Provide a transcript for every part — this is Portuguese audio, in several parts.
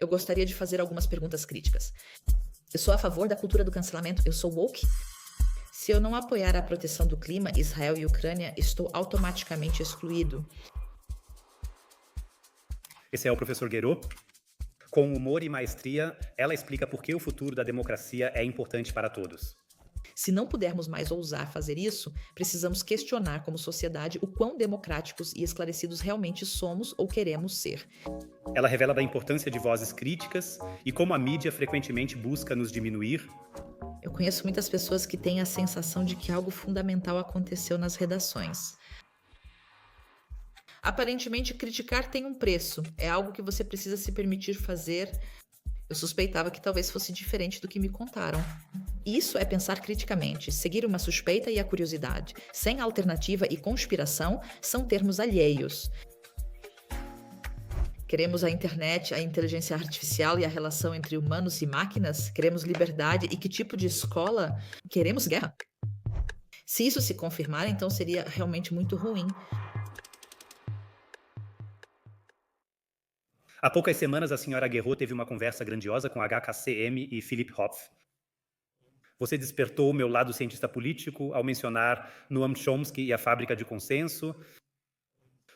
eu gostaria de fazer algumas perguntas críticas. Eu sou a favor da cultura do cancelamento, eu sou woke. Se eu não apoiar a proteção do clima, Israel e Ucrânia, estou automaticamente excluído. Esse é o professor Guerot. Com humor e maestria, ela explica por que o futuro da democracia é importante para todos. Se não pudermos mais ousar fazer isso, precisamos questionar como sociedade o quão democráticos e esclarecidos realmente somos ou queremos ser. Ela revela da importância de vozes críticas e como a mídia frequentemente busca nos diminuir. Eu conheço muitas pessoas que têm a sensação de que algo fundamental aconteceu nas redações. Aparentemente, criticar tem um preço, é algo que você precisa se permitir fazer. Eu suspeitava que talvez fosse diferente do que me contaram. Isso é pensar criticamente, seguir uma suspeita e a curiosidade. Sem alternativa e conspiração são termos alheios. Queremos a internet, a inteligência artificial e a relação entre humanos e máquinas? Queremos liberdade e que tipo de escola? Queremos guerra? Se isso se confirmar, então seria realmente muito ruim. Há poucas semanas, a senhora Guerot teve uma conversa grandiosa com HKCM e Philip Hopf. Você despertou o meu lado cientista político ao mencionar Noam Chomsky e a fábrica de consenso.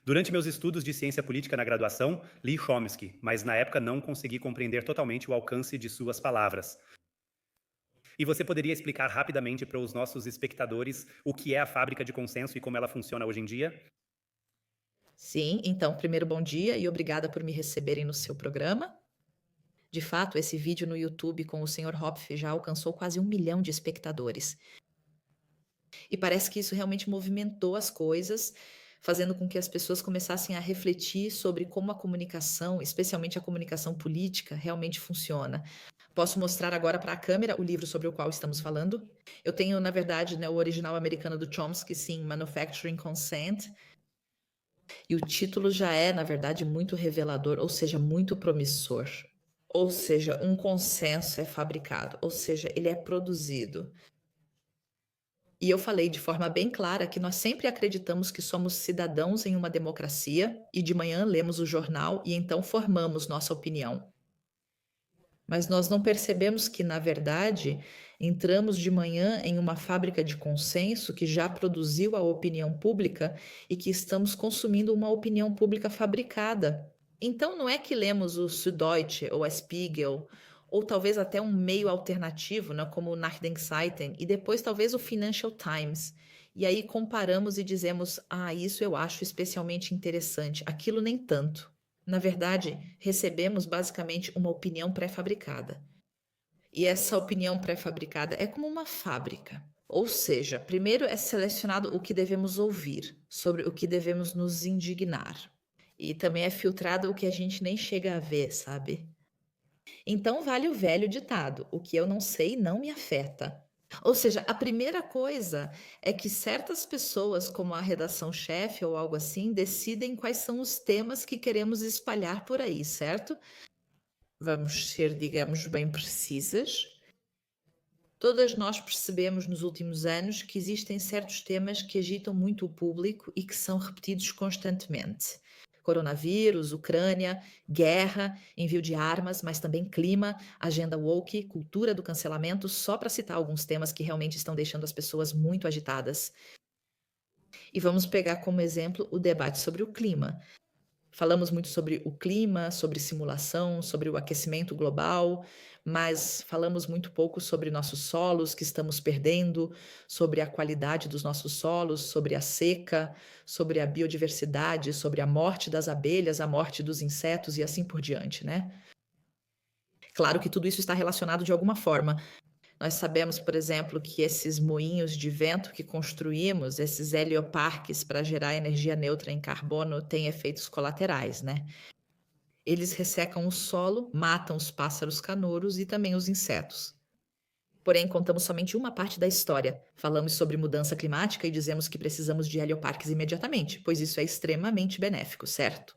Durante meus estudos de ciência política na graduação, li Chomsky, mas na época não consegui compreender totalmente o alcance de suas palavras. E você poderia explicar rapidamente para os nossos espectadores o que é a fábrica de consenso e como ela funciona hoje em dia? Sim, então, primeiro bom dia e obrigada por me receberem no seu programa. De fato, esse vídeo no YouTube com o Sr. Hopf já alcançou quase 1 milhão de espectadores. E parece que isso realmente movimentou as coisas, fazendo com que as pessoas começassem a refletir sobre como a comunicação, especialmente a comunicação política, realmente funciona. Posso mostrar agora para a câmera o livro sobre o qual estamos falando. Eu tenho, na verdade, o original americano do Chomsky, sim, Manufacturing Consent. E o título já é, na verdade, muito revelador, ou seja, muito promissor. Ou seja, um consenso é fabricado, ou seja, ele é produzido. E eu falei de forma bem clara que nós sempre acreditamos que somos cidadãos em uma democracia e de manhã lemos o jornal e então formamos nossa opinião. Mas nós não percebemos que, na verdade, entramos de manhã em uma fábrica de consenso que já produziu a opinião pública e que estamos consumindo uma opinião pública fabricada. Então, não é que lemos o Süddeutsche ou a Spiegel, ou talvez até um meio alternativo, como o Nachrichtenseiten, e depois talvez o Financial Times. E aí comparamos e dizemos, isso eu acho especialmente interessante, aquilo nem tanto. Na verdade, recebemos basicamente uma opinião pré-fabricada. E essa opinião pré-fabricada é como uma fábrica. Ou seja, primeiro é selecionado o que devemos ouvir, sobre o que devemos nos indignar. E também é filtrado o que a gente nem chega a ver, sabe? Então vale o velho ditado: o que eu não sei não me afeta. Ou seja, a primeira coisa é que certas pessoas, como a redação-chefe ou algo assim, decidem quais são os temas que queremos espalhar por aí, certo? Vamos ser, digamos, bem precisas. Todas nós percebemos nos últimos anos que existem certos temas que agitam muito o público e que são repetidos constantemente. Coronavírus, Ucrânia, guerra, envio de armas, mas também clima, agenda woke, cultura do cancelamento, só para citar alguns temas que realmente estão deixando as pessoas muito agitadas. E vamos pegar como exemplo o debate sobre o clima. Falamos muito sobre o clima, sobre simulação, sobre o aquecimento global, mas falamos muito pouco sobre nossos solos que estamos perdendo, sobre a qualidade dos nossos solos, sobre a seca, sobre a biodiversidade, sobre a morte das abelhas, a morte dos insetos e assim por diante, né? Claro que tudo isso está relacionado de alguma forma. Nós sabemos, por exemplo, que esses moinhos de vento que construímos, esses helioparques para gerar energia neutra em carbono, têm efeitos colaterais, né? Eles ressecam o solo, matam os pássaros canouros e também os insetos. Porém, contamos somente uma parte da história. Falamos sobre mudança climática e dizemos que precisamos de helioparques imediatamente, pois isso é extremamente benéfico, certo?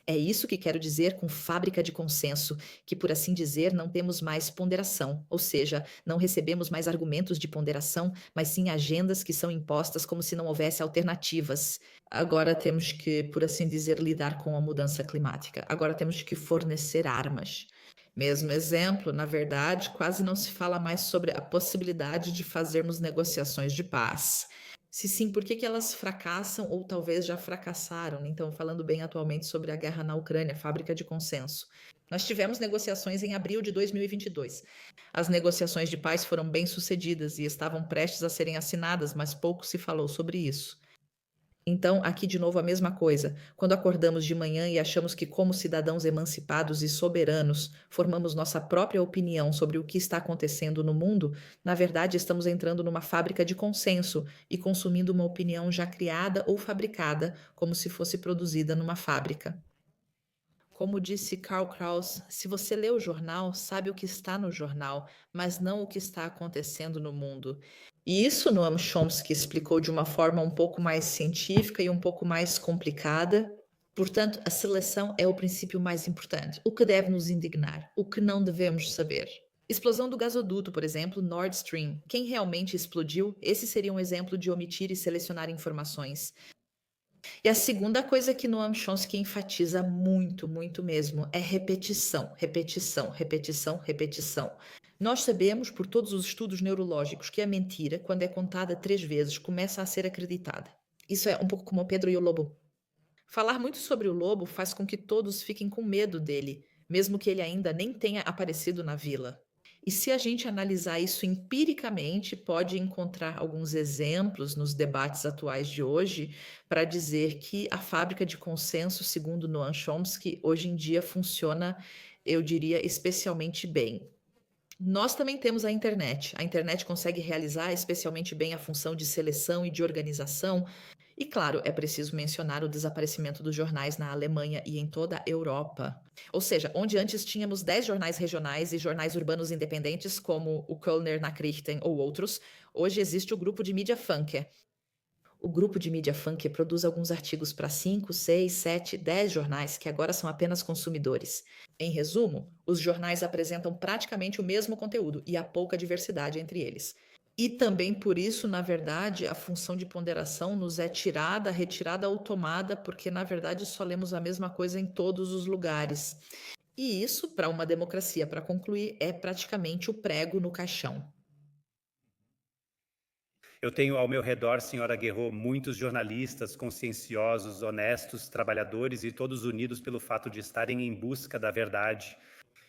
É isso que quero dizer com fábrica de consenso, que, por assim dizer, não temos mais ponderação, ou seja, não recebemos mais argumentos de ponderação, mas sim agendas que são impostas como se não houvesse alternativas. Agora temos que, por assim dizer, lidar com a mudança climática. Agora temos que fornecer armas. Mesmo exemplo, na verdade, quase não se fala mais sobre a possibilidade de fazermos negociações de paz. Se sim, por que que elas fracassam ou talvez já fracassaram? Então, falando bem atualmente sobre a guerra na Ucrânia, fábrica de consenso. Nós tivemos negociações em abril de 2022. As negociações de paz foram bem-sucedidas e estavam prestes a serem assinadas, mas pouco se falou sobre isso. Então, aqui de novo a mesma coisa. Quando acordamos de manhã e achamos que, como cidadãos emancipados e soberanos, formamos nossa própria opinião sobre o que está acontecendo no mundo, na verdade estamos entrando numa fábrica de consenso e consumindo uma opinião já criada ou fabricada, como se fosse produzida numa fábrica. Como disse Karl Kraus, se você lê o jornal, sabe o que está no jornal, mas não o que está acontecendo no mundo. E isso Noam Chomsky explicou de uma forma um pouco mais científica e um pouco mais complicada. Portanto, a seleção é o princípio mais importante. O que deve nos indignar? O que não devemos saber? Explosão do gasoduto, por exemplo, Nord Stream. Quem realmente explodiu? Esse seria um exemplo de omitir e selecionar informações. E a segunda coisa que Noam Chomsky enfatiza muito, muito mesmo, é repetição, repetição, repetição, repetição. Nós sabemos, por todos os estudos neurológicos, que a mentira, quando é contada 3 vezes, começa a ser acreditada. Isso é um pouco como o Pedro e o Lobo. Falar muito sobre o lobo faz com que todos fiquem com medo dele, mesmo que ele ainda nem tenha aparecido na vila. E se a gente analisar isso empiricamente, pode encontrar alguns exemplos nos debates atuais de hoje para dizer que a fábrica de consenso, segundo Noam Chomsky, hoje em dia funciona, eu diria, especialmente bem. Nós também temos a internet. A internet consegue realizar especialmente bem a função de seleção e de organização. E, claro, é preciso mencionar o desaparecimento dos jornais na Alemanha e em toda a Europa. Ou seja, onde antes tínhamos 10 jornais regionais e jornais urbanos independentes, como o Kölner Nachrichten ou outros, hoje existe o grupo de mídia Funke. O grupo de mídia Funke produz alguns artigos para 5, 6, 7, 10 jornais que agora são apenas consumidores. Em resumo, os jornais apresentam praticamente o mesmo conteúdo e há pouca diversidade entre eles. E também por isso, na verdade, a função de ponderação nos é tirada, retirada ou tomada, porque na verdade só lemos a mesma coisa em todos os lugares. E isso, para uma democracia, para concluir, é praticamente o prego no caixão. Eu tenho ao meu redor, senhora Guerreau, muitos jornalistas conscienciosos, honestos, trabalhadores e todos unidos pelo fato de estarem em busca da verdade.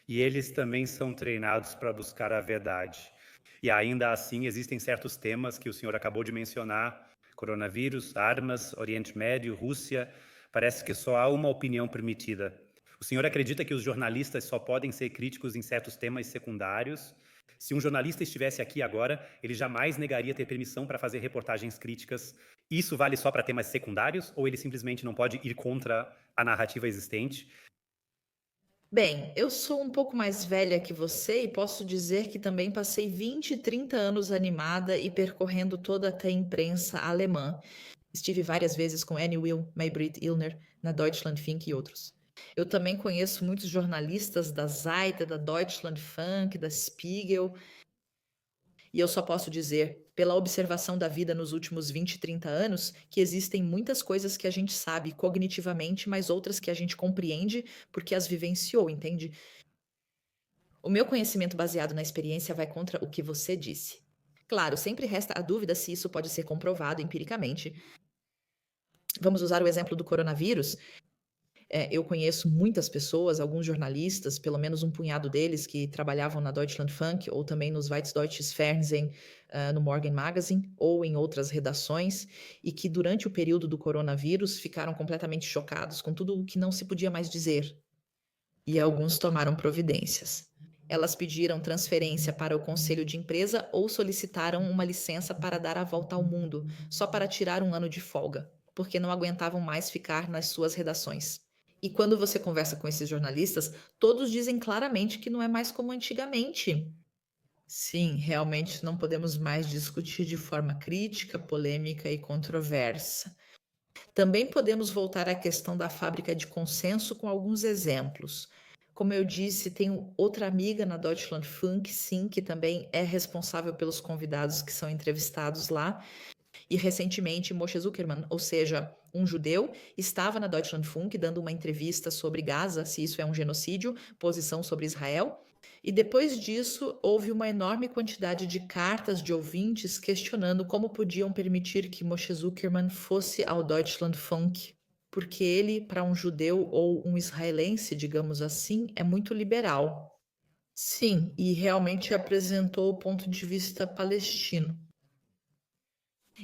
E eles também são treinados para buscar a verdade. E ainda assim, existem certos temas que o senhor acabou de mencionar: coronavírus, armas, Oriente Médio, Rússia. Parece que só há uma opinião permitida. O senhor acredita que os jornalistas só podem ser críticos em certos temas secundários? Se um jornalista estivesse aqui agora, ele jamais negaria ter permissão para fazer reportagens críticas. Isso vale só para temas secundários ou ele simplesmente não pode ir contra a narrativa existente? Bem, eu sou um pouco mais velha que você e posso dizer que também passei 20, 30 anos animada e percorrendo toda até a imprensa alemã. Estive várias vezes com Annie Will, Maybrit Illner, na Deutschlandfunk e outros. Eu também conheço muitos jornalistas da Zeit, da Deutschlandfunk, da Spiegel, e eu só posso dizer, pela observação da vida nos últimos 20, 30 anos, que existem muitas coisas que a gente sabe cognitivamente, mas outras que a gente compreende porque as vivenciou, entende? O meu conhecimento baseado na experiência vai contra o que você disse. Claro, sempre resta a dúvida se isso pode ser comprovado empiricamente. Vamos usar o exemplo do coronavírus. Eu conheço muitas pessoas, alguns jornalistas, pelo menos um punhado deles, que trabalhavam na Deutschlandfunk ou também nos Deutsches Fernsehen, no Morgen Magazine ou em outras redações, e que durante o período do coronavírus ficaram completamente chocados com tudo o que não se podia mais dizer. E alguns tomaram providências. Elas pediram transferência para o conselho de empresa ou solicitaram uma licença para dar a volta ao mundo, só para tirar um ano de folga, porque não aguentavam mais ficar nas suas redações. E quando você conversa com esses jornalistas, todos dizem claramente que não é mais como antigamente. Sim, realmente não podemos mais discutir de forma crítica, polêmica e controversa. Também podemos voltar à questão da fábrica de consenso com alguns exemplos. Como eu disse, tenho outra amiga na Deutschlandfunk, sim, que também é responsável pelos convidados que são entrevistados lá. E recentemente, Moshe Zuckerman, ou seja, um judeu, estava na Deutschlandfunk dando uma entrevista sobre Gaza, se isso é um genocídio, posição sobre Israel. E depois disso, houve uma enorme quantidade de cartas de ouvintes questionando como podiam permitir que Moshe Zuckerman fosse ao Deutschlandfunk, porque ele, para um judeu ou um israelense, digamos assim, é muito liberal. Sim, e realmente apresentou o ponto de vista palestino.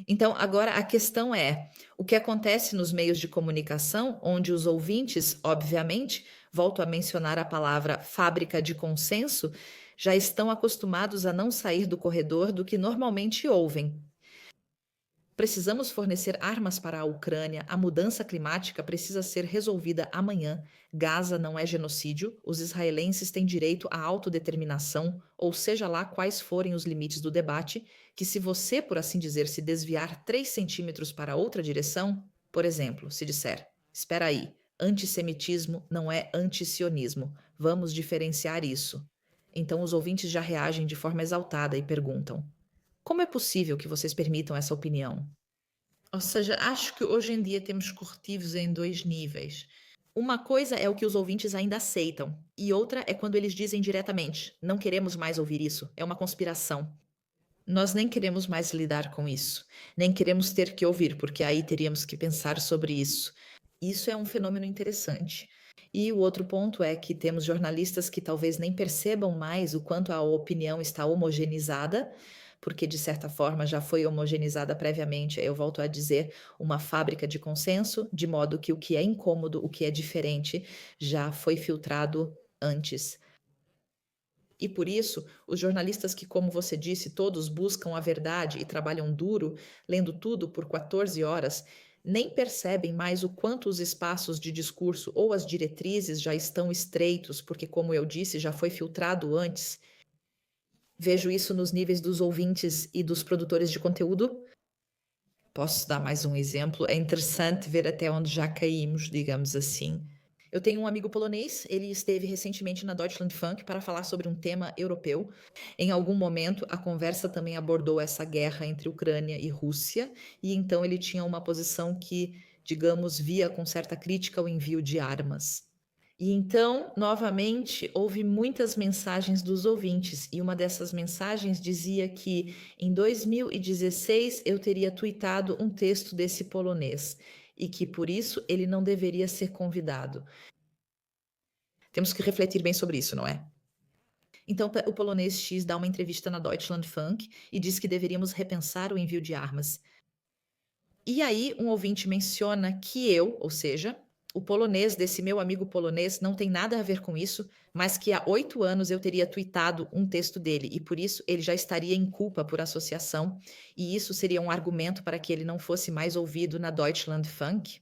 Então, agora a questão é: o que acontece nos meios de comunicação, onde os ouvintes, obviamente, volto a mencionar a palavra fábrica de consenso, já estão acostumados a não sair do corredor do que normalmente ouvem. Precisamos fornecer armas para a Ucrânia, a mudança climática precisa ser resolvida amanhã, Gaza não é genocídio, os israelenses têm direito à autodeterminação, ou seja lá quais forem os limites do debate, que se você, por assim dizer, se desviar 3 centímetros para outra direção, por exemplo, se disser, espera aí, antissemitismo não é antisionismo, vamos diferenciar isso. Então os ouvintes já reagem de forma exaltada e perguntam: como é possível que vocês permitam essa opinião? Ou seja, acho que hoje em dia temos corretivos em 2 níveis. Uma coisa é o que os ouvintes ainda aceitam, e outra é quando eles dizem diretamente: não queremos mais ouvir isso, é uma conspiração. Nós nem queremos mais lidar com isso, nem queremos ter que ouvir, porque aí teríamos que pensar sobre isso. Isso é um fenômeno interessante. E o outro ponto é que temos jornalistas que talvez nem percebam mais o quanto a opinião está homogeneizada, porque de certa forma já foi homogeneizada previamente, eu volto a dizer, uma fábrica de consenso, de modo que o que é incômodo, o que é diferente, já foi filtrado antes. E por isso, os jornalistas que, como você disse, todos buscam a verdade e trabalham duro, lendo tudo por 14 horas, nem percebem mais o quanto os espaços de discurso ou as diretrizes já estão estreitos, porque, como eu disse, já foi filtrado antes. Vejo isso nos níveis dos ouvintes e dos produtores de conteúdo. Posso dar mais um exemplo? É interessante ver até onde já caímos, digamos assim. Eu tenho um amigo polonês, ele esteve recentemente na Deutschlandfunk para falar sobre um tema europeu. Em algum momento, a conversa também abordou essa guerra entre Ucrânia e Rússia, e então ele tinha uma posição que, digamos, via com certa crítica o envio de armas. E então, novamente, houve muitas mensagens dos ouvintes, e uma dessas mensagens dizia que em 2016 eu teria tuitado um texto desse polonês e que por isso ele não deveria ser convidado. Temos que refletir bem sobre isso, não é? Então, o polonês X dá uma entrevista na Deutschlandfunk e diz que deveríamos repensar o envio de armas. E aí, um ouvinte menciona que eu, ou seja, o polonês desse meu amigo polonês, não tem nada a ver com isso, mas que há 8 anos eu teria tuitado um texto dele e por isso ele já estaria em culpa por associação, e isso seria um argumento para que ele não fosse mais ouvido na Deutschlandfunk.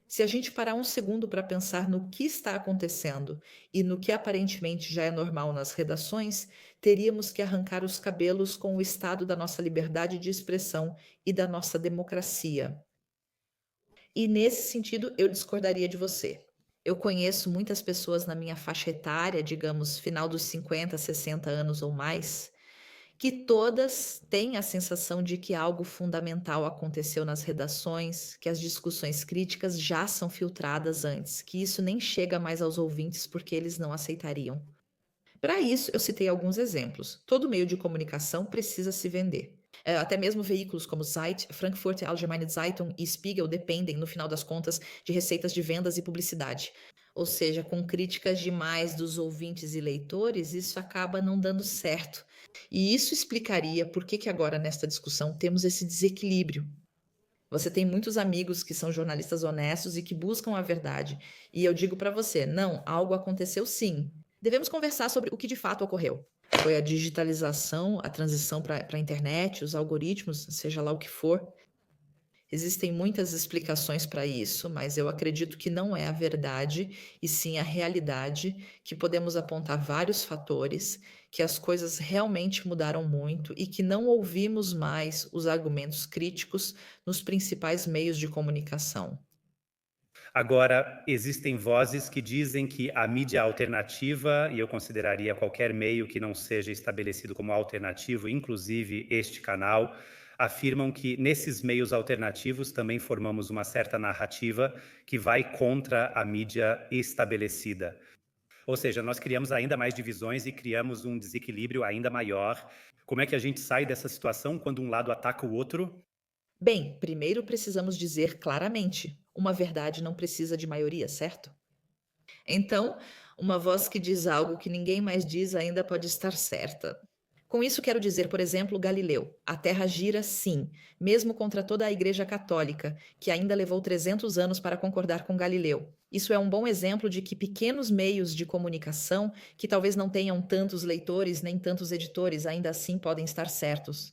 Se a gente parar um segundo para pensar no que está acontecendo e no que aparentemente já é normal nas redações, teríamos que arrancar os cabelos com o estado da nossa liberdade de expressão e da nossa democracia. E nesse sentido, eu discordaria de você. Eu conheço muitas pessoas na minha faixa etária, digamos, final dos 50, 60 anos ou mais, que todas têm a sensação de que algo fundamental aconteceu nas redações, que as discussões críticas já são filtradas antes, que isso nem chega mais aos ouvintes porque eles não aceitariam. Para isso, eu citei alguns exemplos. Todo meio de comunicação precisa se vender. Até mesmo veículos como Zeit, Frankfurter Allgemeine Zeitung e Spiegel dependem, no final das contas, de receitas de vendas e publicidade. Ou seja, com críticas demais dos ouvintes e leitores, isso acaba não dando certo. E isso explicaria por que agora, nesta discussão, temos esse desequilíbrio. Você tem muitos amigos que são jornalistas honestos e que buscam a verdade. E eu digo para você, não, algo aconteceu sim. Devemos conversar sobre o que de fato ocorreu. Foi a digitalização, a transição para a internet, os algoritmos, seja lá o que for. Existem muitas explicações para isso, mas eu acredito que não é a verdade, e sim a realidade, que podemos apontar vários fatores, que as coisas realmente mudaram muito e que não ouvimos mais os argumentos críticos nos principais meios de comunicação. Agora, existem vozes que dizem que a mídia alternativa, e eu consideraria qualquer meio que não seja estabelecido como alternativo, inclusive este canal, afirmam que nesses meios alternativos também formamos uma certa narrativa que vai contra a mídia estabelecida. Ou seja, nós criamos ainda mais divisões e criamos um desequilíbrio ainda maior. Como é que a gente sai dessa situação quando um lado ataca o outro? Bem, primeiro precisamos dizer claramente: uma verdade não precisa de maioria, certo? Então, uma voz que diz algo que ninguém mais diz ainda pode estar certa. Com isso, quero dizer, por exemplo, Galileu. A Terra gira sim, mesmo contra toda a Igreja Católica, que ainda levou 300 anos para concordar com Galileu. Isso é um bom exemplo de que pequenos meios de comunicação, que talvez não tenham tantos leitores nem tantos editores, ainda assim podem estar certos.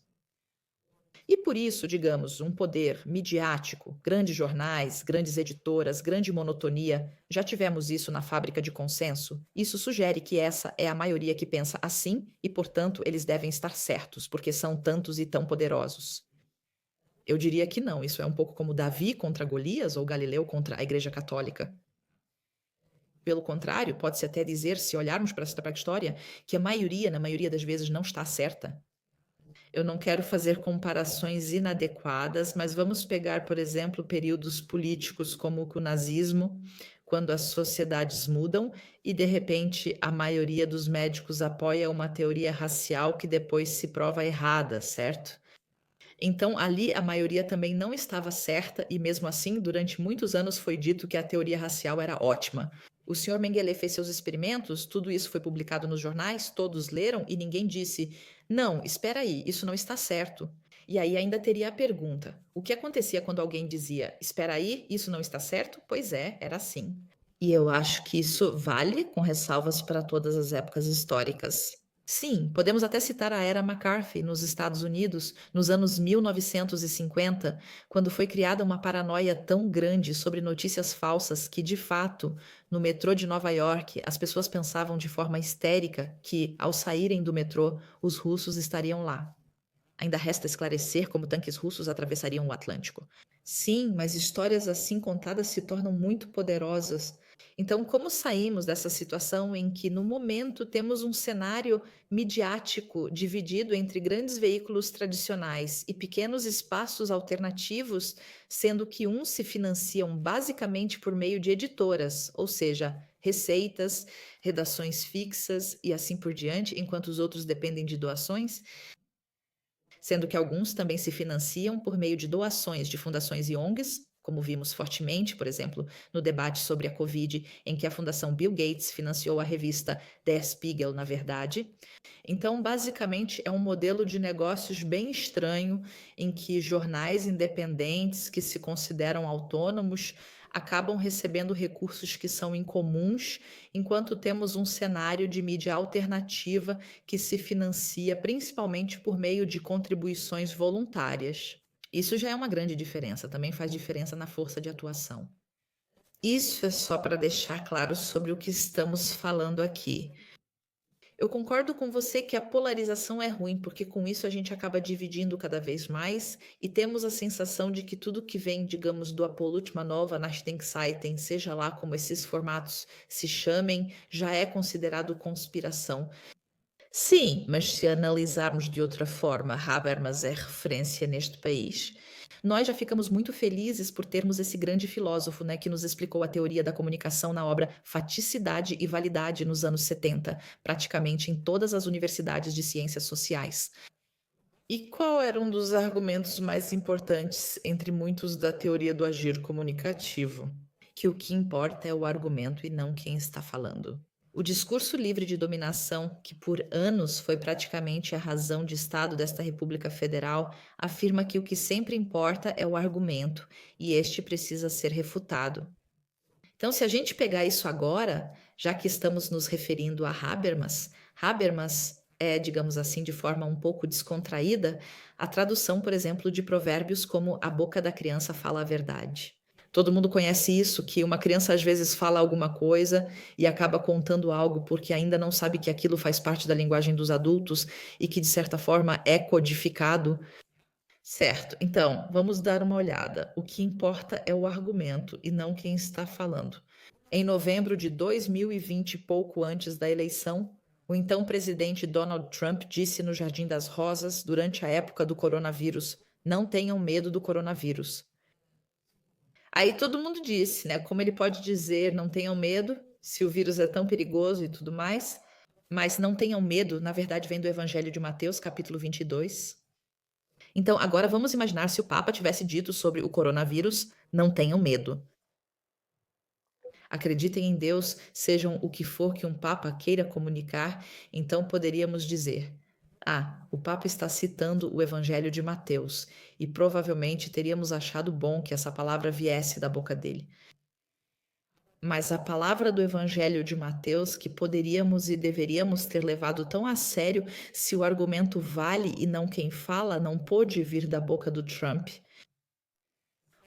E por isso, digamos, um poder midiático, grandes jornais, grandes editoras, grande monotonia, já tivemos isso na fábrica de consenso. Isso sugere que essa é a maioria que pensa assim e, portanto, eles devem estar certos, porque são tantos e tão poderosos. Eu diria que não, isso é um pouco como Davi contra Golias ou Galileu contra a Igreja Católica. Pelo contrário, pode-se até dizer, se olharmos para esta história, que a maioria, na maioria das vezes, não está certa. Eu não quero fazer comparações inadequadas, mas vamos pegar, por exemplo, períodos políticos como o nazismo, quando as sociedades mudam e, de repente, a maioria dos médicos apoia uma teoria racial que depois se prova errada, certo? Então, ali a maioria também não estava certa e, mesmo assim, durante muitos anos foi dito que a teoria racial era ótima. O senhor Mengele fez seus experimentos, tudo isso foi publicado nos jornais, todos leram e ninguém disse: não, espera aí, isso não está certo. E aí ainda teria a pergunta: o que acontecia quando alguém dizia: espera aí, isso não está certo? Pois é, era assim. E eu acho que isso vale com ressalvas para todas as épocas históricas. Sim, podemos até citar a era McCarthy nos Estados Unidos, nos anos 1950, quando foi criada uma paranoia tão grande sobre notícias falsas que, de fato, no metrô de Nova York, as pessoas pensavam de forma histérica que, ao saírem do metrô, os russos estariam lá. Ainda resta esclarecer como tanques russos atravessariam o Atlântico. Sim, mas histórias assim contadas se tornam muito poderosas. Então, como saímos dessa situação em que, no momento, temos um cenário midiático dividido entre grandes veículos tradicionais e pequenos espaços alternativos, sendo que uns se financiam basicamente por meio de editoras, ou seja, receitas, redações fixas e assim por diante, enquanto os outros dependem de doações? Sendo que alguns também se financiam por meio de doações de fundações e ONGs, como vimos fortemente, por exemplo, no debate sobre a Covid, em que a Fundação Bill Gates financiou a revista Der Spiegel, na verdade. Então, basicamente, é um modelo de negócios bem estranho, em que jornais independentes que se consideram autônomos acabam recebendo recursos que são incomuns, enquanto temos um cenário de mídia alternativa que se financia principalmente por meio de contribuições voluntárias. Isso já é uma grande diferença, também faz diferença na força de atuação. Isso é só para deixar claro sobre o que estamos falando aqui. Eu concordo com você que a polarização é ruim, porque com isso a gente acaba dividindo cada vez mais e temos a sensação de que tudo que vem, digamos, do Apolútima Nova, Nachdenkseiten, seja lá como esses formatos se chamem, já é considerado conspiração. Sim, mas se analisarmos de outra forma, Habermas é referência neste país. Nós já ficamos muito felizes por termos esse grande filósofo, né, que nos explicou a teoria da comunicação na obra Faticidade e Validade nos anos 70, praticamente em todas as universidades de ciências sociais. E qual era um dos argumentos mais importantes entre muitos da teoria do agir comunicativo? Que o que importa é o argumento e não quem está falando. O discurso livre de dominação, que por anos foi praticamente a razão de Estado desta República Federal, afirma que o que sempre importa é o argumento, e este precisa ser refutado. Então, se a gente pegar isso agora, já que estamos nos referindo a Habermas, Habermas é, digamos assim, de forma um pouco descontraída, a tradução, por exemplo, de provérbios como a boca da criança fala a verdade. Todo mundo conhece isso, que uma criança às vezes fala alguma coisa e acaba contando algo porque ainda não sabe que aquilo faz parte da linguagem dos adultos e que, de certa forma, é codificado. Certo, então, vamos dar uma olhada. O que importa é o argumento e não quem está falando. Em novembro de 2020, pouco antes da eleição, o então presidente Donald Trump disse no Jardim das Rosas, durante a época do coronavírus: não tenham medo do coronavírus. Aí todo mundo disse, né? Como ele pode dizer, não tenham medo, se o vírus é tão perigoso e tudo mais, mas não tenham medo, na verdade, vem do Evangelho de Mateus, capítulo 22. Então, agora vamos imaginar se o Papa tivesse dito sobre o coronavírus: não tenham medo. Acreditem em Deus, sejam o que for que um Papa queira comunicar, então poderíamos dizer: ah, o Papa está citando o Evangelho de Mateus, e provavelmente teríamos achado bom que essa palavra viesse da boca dele. Mas a palavra do Evangelho de Mateus, que poderíamos e deveríamos ter levado tão a sério se o argumento vale e não quem fala, não pôde vir da boca do Trump.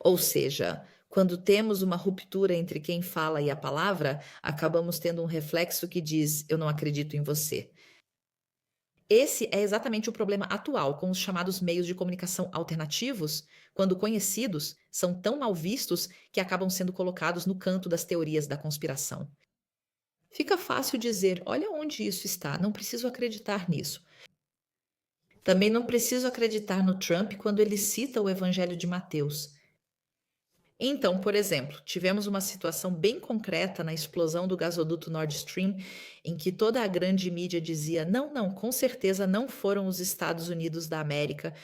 Ou seja, quando temos uma ruptura entre quem fala e a palavra, acabamos tendo um reflexo que diz: eu não acredito em você. Esse é exatamente o problema atual com os chamados meios de comunicação alternativos, quando conhecidos, são tão mal vistos que acabam sendo colocados no canto das teorias da conspiração. Fica fácil dizer: olha onde isso está, não preciso acreditar nisso. Também não preciso acreditar no Trump quando ele cita o Evangelho de Mateus. Então, por exemplo, tivemos uma situação bem concreta na explosão do gasoduto Nord Stream, em que toda a grande mídia dizia: não, não, com certeza não foram os Estados Unidos da América.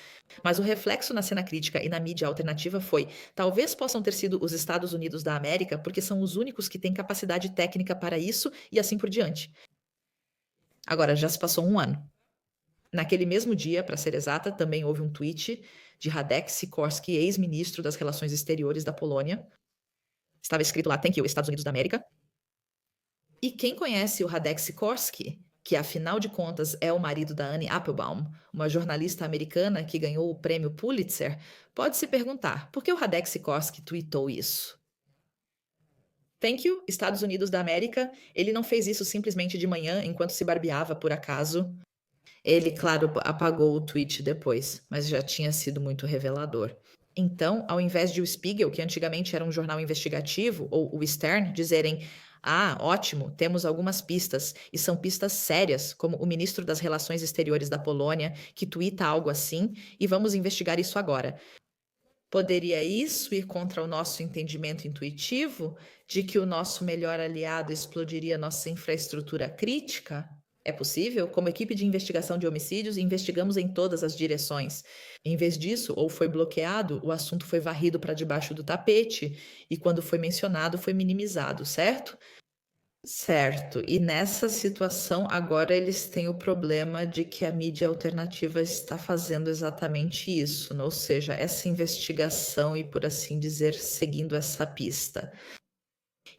Mas o reflexo na cena crítica e na mídia alternativa foi: talvez possam ter sido os Estados Unidos da América, porque são os únicos que têm capacidade técnica para isso e assim por diante. Agora, já se passou um ano. Naquele mesmo dia, para ser exata, também houve um tweet de Radek Sikorski, ex-ministro das Relações Exteriores da Polônia. Estava escrito lá: Thank you, Estados Unidos da América. E quem conhece o Radek Sikorski, que afinal de contas é o marido da Anne Applebaum, uma jornalista americana que ganhou o prêmio Pulitzer, pode se perguntar: por que o Radek Sikorski tweetou isso? Thank you, Estados Unidos da América. Ele não fez isso simplesmente de manhã, enquanto se barbeava por acaso. Ele, claro, apagou o tweet depois, mas já tinha sido muito revelador. Então, ao invés de o Spiegel, que antigamente era um jornal investigativo, ou o Stern, dizerem: ah, ótimo, temos algumas pistas, e são pistas sérias, como o ministro das Relações Exteriores da Polônia, que tuita algo assim, e vamos investigar isso agora. Poderia isso ir contra o nosso entendimento intuitivo de que o nosso melhor aliado explodiria nossa infraestrutura crítica? É possível? Como equipe de investigação de homicídios, investigamos em todas as direções. Em vez disso, ou foi bloqueado, o assunto foi varrido para debaixo do tapete e, quando foi mencionado, foi minimizado, certo? Certo. E nessa situação, agora eles têm o problema de que a mídia alternativa está fazendo exatamente isso, ou seja, essa investigação e, por assim dizer, seguindo essa pista.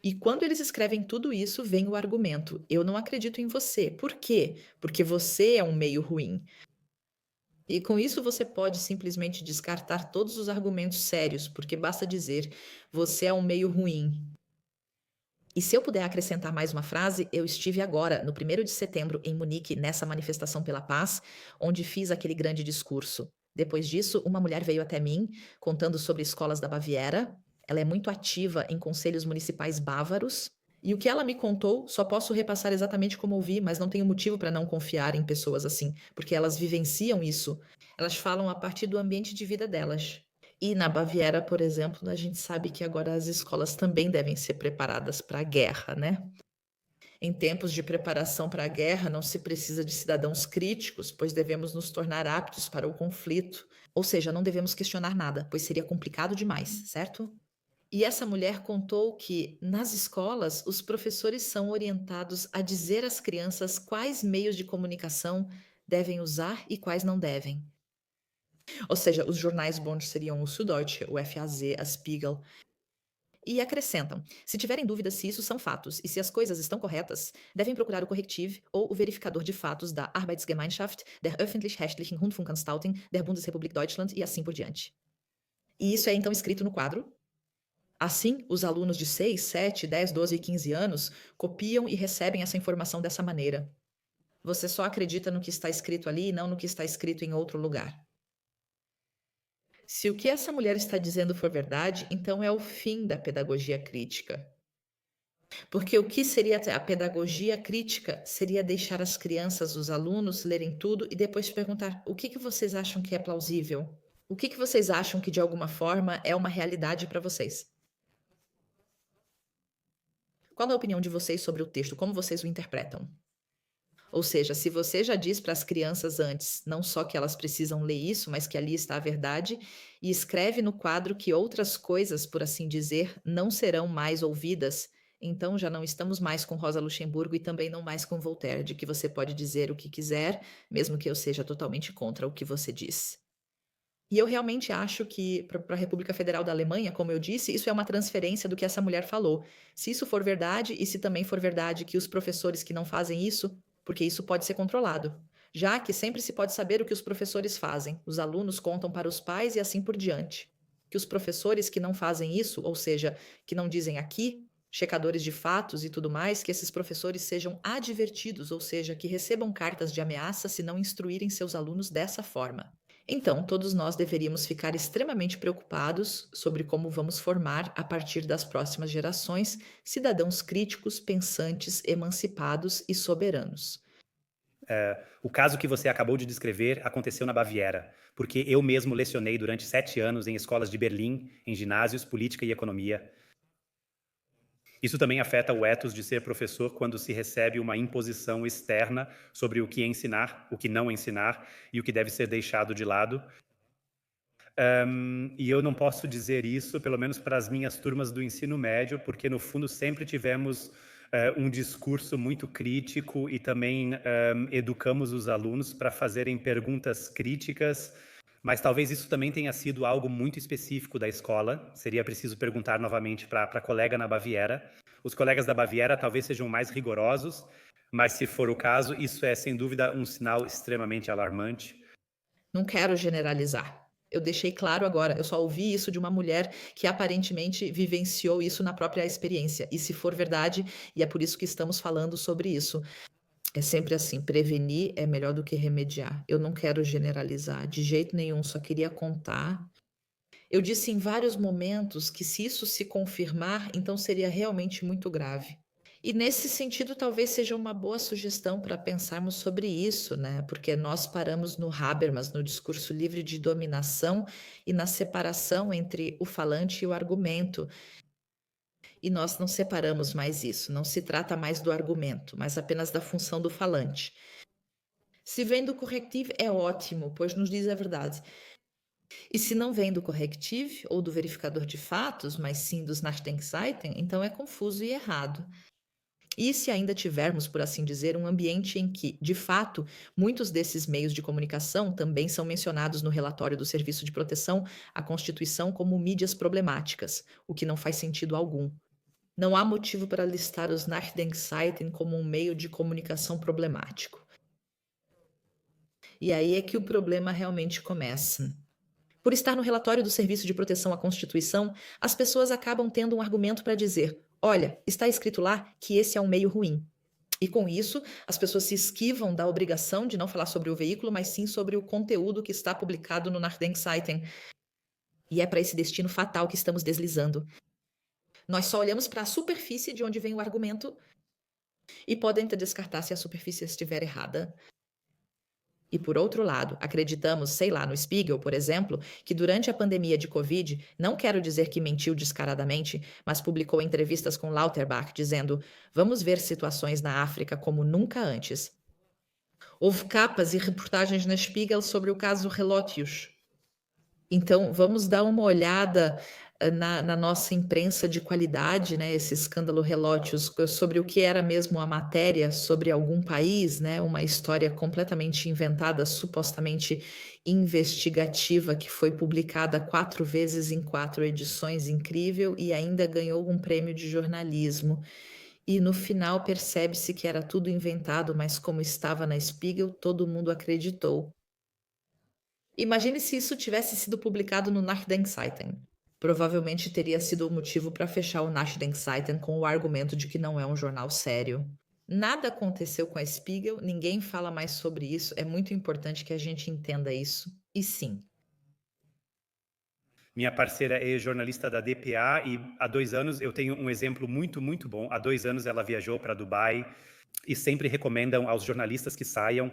E quando eles escrevem tudo isso, vem o argumento: eu não acredito em você. Por quê? Porque você é um meio ruim. E com isso você pode simplesmente descartar todos os argumentos sérios, porque basta dizer: você é um meio ruim. E se eu puder acrescentar mais uma frase, eu estive agora, no 1º de setembro, em Munique, nessa manifestação pela paz, onde fiz aquele grande discurso. Depois disso, uma mulher veio até mim, contando sobre escolas da Baviera. Ela é muito ativa em conselhos municipais bávaros. E o que ela me contou, só posso repassar exatamente como ouvi, mas não tenho motivo para não confiar em pessoas assim, porque elas vivenciam isso. Elas falam a partir do ambiente de vida delas. E na Baviera, por exemplo, a gente sabe que agora as escolas também devem ser preparadas para a guerra, né? Em tempos de preparação para a guerra, não se precisa de cidadãos críticos, pois devemos nos tornar aptos para o conflito. Ou seja, não devemos questionar nada, pois seria complicado demais, certo? E essa mulher contou que, nas escolas, os professores são orientados a dizer às crianças quais meios de comunicação devem usar e quais não devem. Ou seja, os jornais bons seriam o Süddeutsche, o FAZ, a Spiegel. E acrescentam: se tiverem dúvidas se isso são fatos e se as coisas estão corretas, devem procurar o Correktiv ou o verificador de fatos da Arbeitsgemeinschaft der öffentlich-rechtlichen Rundfunkanstalten der Bundesrepublik Deutschland e assim por diante. E isso é então escrito no quadro. Assim, os alunos de 6, 7, 10, 12 e 15 anos copiam e recebem essa informação dessa maneira. Você só acredita no que está escrito ali e não no que está escrito em outro lugar. Se o que essa mulher está dizendo for verdade, então é o fim da pedagogia crítica. Porque o que seria a pedagogia crítica seria deixar as crianças, os alunos, lerem tudo e depois perguntar: o que vocês acham que é plausível? O que vocês acham que de alguma forma é uma realidade para vocês? Qual é a opinião de vocês sobre o texto? Como vocês o interpretam? Ou seja, se você já diz para as crianças antes, não só que elas precisam ler isso, mas que ali está a verdade, e escreve no quadro que outras coisas, por assim dizer, não serão mais ouvidas, então já não estamos mais com Rosa Luxemburgo e também não mais com Voltaire, de que você pode dizer o que quiser, mesmo que eu seja totalmente contra o que você diz. E eu realmente acho que, para a República Federal da Alemanha, como eu disse, isso é uma transferência do que essa mulher falou. Se isso for verdade, e se também for verdade que os professores que não fazem isso, porque isso pode ser controlado. Já que sempre se pode saber o que os professores fazem, os alunos contam para os pais e assim por diante. Que os professores que não fazem isso, ou seja, que não dizem aqui, checadores de fatos e tudo mais, que esses professores sejam advertidos, ou seja, que recebam cartas de ameaça se não instruírem seus alunos dessa forma. Então, todos nós deveríamos ficar extremamente preocupados sobre como vamos formar, a partir das próximas gerações, cidadãos críticos, pensantes, emancipados e soberanos. O caso que você acabou de descrever aconteceu na Baviera, porque eu mesmo lecionei durante 7 anos em escolas de Berlim, em ginásios, política e economia. Isso também afeta o ethos de ser professor quando se recebe uma imposição externa sobre o que ensinar, o que não ensinar e o que deve ser deixado de lado. E eu não posso dizer isso, pelo menos para as minhas turmas do ensino médio, porque no fundo sempre tivemos um discurso muito crítico e também educamos os alunos para fazerem perguntas críticas, mas talvez isso também tenha sido algo muito específico da escola. Seria preciso perguntar novamente para a colega na Baviera. Os colegas da Baviera talvez sejam mais rigorosos, mas se for o caso, isso é sem dúvida um sinal extremamente alarmante. Não quero generalizar. Eu deixei claro agora, eu só ouvi isso de uma mulher que aparentemente vivenciou isso na própria experiência. E se for verdade, e é por isso que estamos falando sobre isso. É sempre assim, prevenir é melhor do que remediar. Eu não quero generalizar de jeito nenhum, só queria contar. Eu disse em vários momentos que se isso se confirmar, então seria realmente muito grave. E nesse sentido, talvez seja uma boa sugestão para pensarmos sobre isso, né? Porque nós paramos no Habermas, no discurso livre de dominação e na separação entre o falante e o argumento. E nós não separamos mais isso, não se trata mais do argumento, mas apenas da função do falante. Se vem do correctivo, é ótimo, pois nos diz a verdade. E se não vem do correctivo ou do verificador de fatos, mas sim dos Nachdenkseiten, então é confuso e errado. E se ainda tivermos, por assim dizer, um ambiente em que, de fato, muitos desses meios de comunicação também são mencionados no relatório do Serviço de Proteção à Constituição como mídias problemáticas, o que não faz sentido algum. Não há motivo para listar os Nachdenkseiten como um meio de comunicação problemático. E aí é que o problema realmente começa. Por estar no relatório do Serviço de Proteção à Constituição, as pessoas acabam tendo um argumento para dizer: olha, está escrito lá que esse é um meio ruim. E com isso, as pessoas se esquivam da obrigação de não falar sobre o veículo, mas sim sobre o conteúdo que está publicado no Nachdenkseiten. E é para esse destino fatal que estamos deslizando. Nós só olhamos para a superfície de onde vem o argumento e podem descartar se a superfície estiver errada. E por outro lado, acreditamos, sei lá, no Spiegel, por exemplo, que durante a pandemia de Covid, não quero dizer que mentiu descaradamente, mas publicou entrevistas com Lauterbach dizendo: vamos ver situações na África como nunca antes. Houve capas e reportagens na Spiegel sobre o caso Relotius. Então, vamos dar uma olhada na nossa imprensa de qualidade, né, esse escândalo Relotius, sobre o que era mesmo a matéria sobre algum país, né, uma história completamente inventada, supostamente investigativa, que foi publicada 4 vezes em 4 edições, incrível, e ainda ganhou um prêmio de jornalismo. E no final percebe-se que era tudo inventado, mas como estava na Spiegel, todo mundo acreditou. Imagine se isso tivesse sido publicado no Nachdenkseiten. Provavelmente teria sido o motivo para fechar o Nachdenkseiten com o argumento de que não é um jornal sério. Nada aconteceu com a Spiegel, ninguém fala mais sobre isso, é muito importante que a gente entenda isso. E sim, Minha parceira é jornalista da DPA e há 2 anos eu tenho um exemplo muito, muito bom. Há 2 anos ela viajou para Dubai e sempre recomendam aos jornalistas que saiam,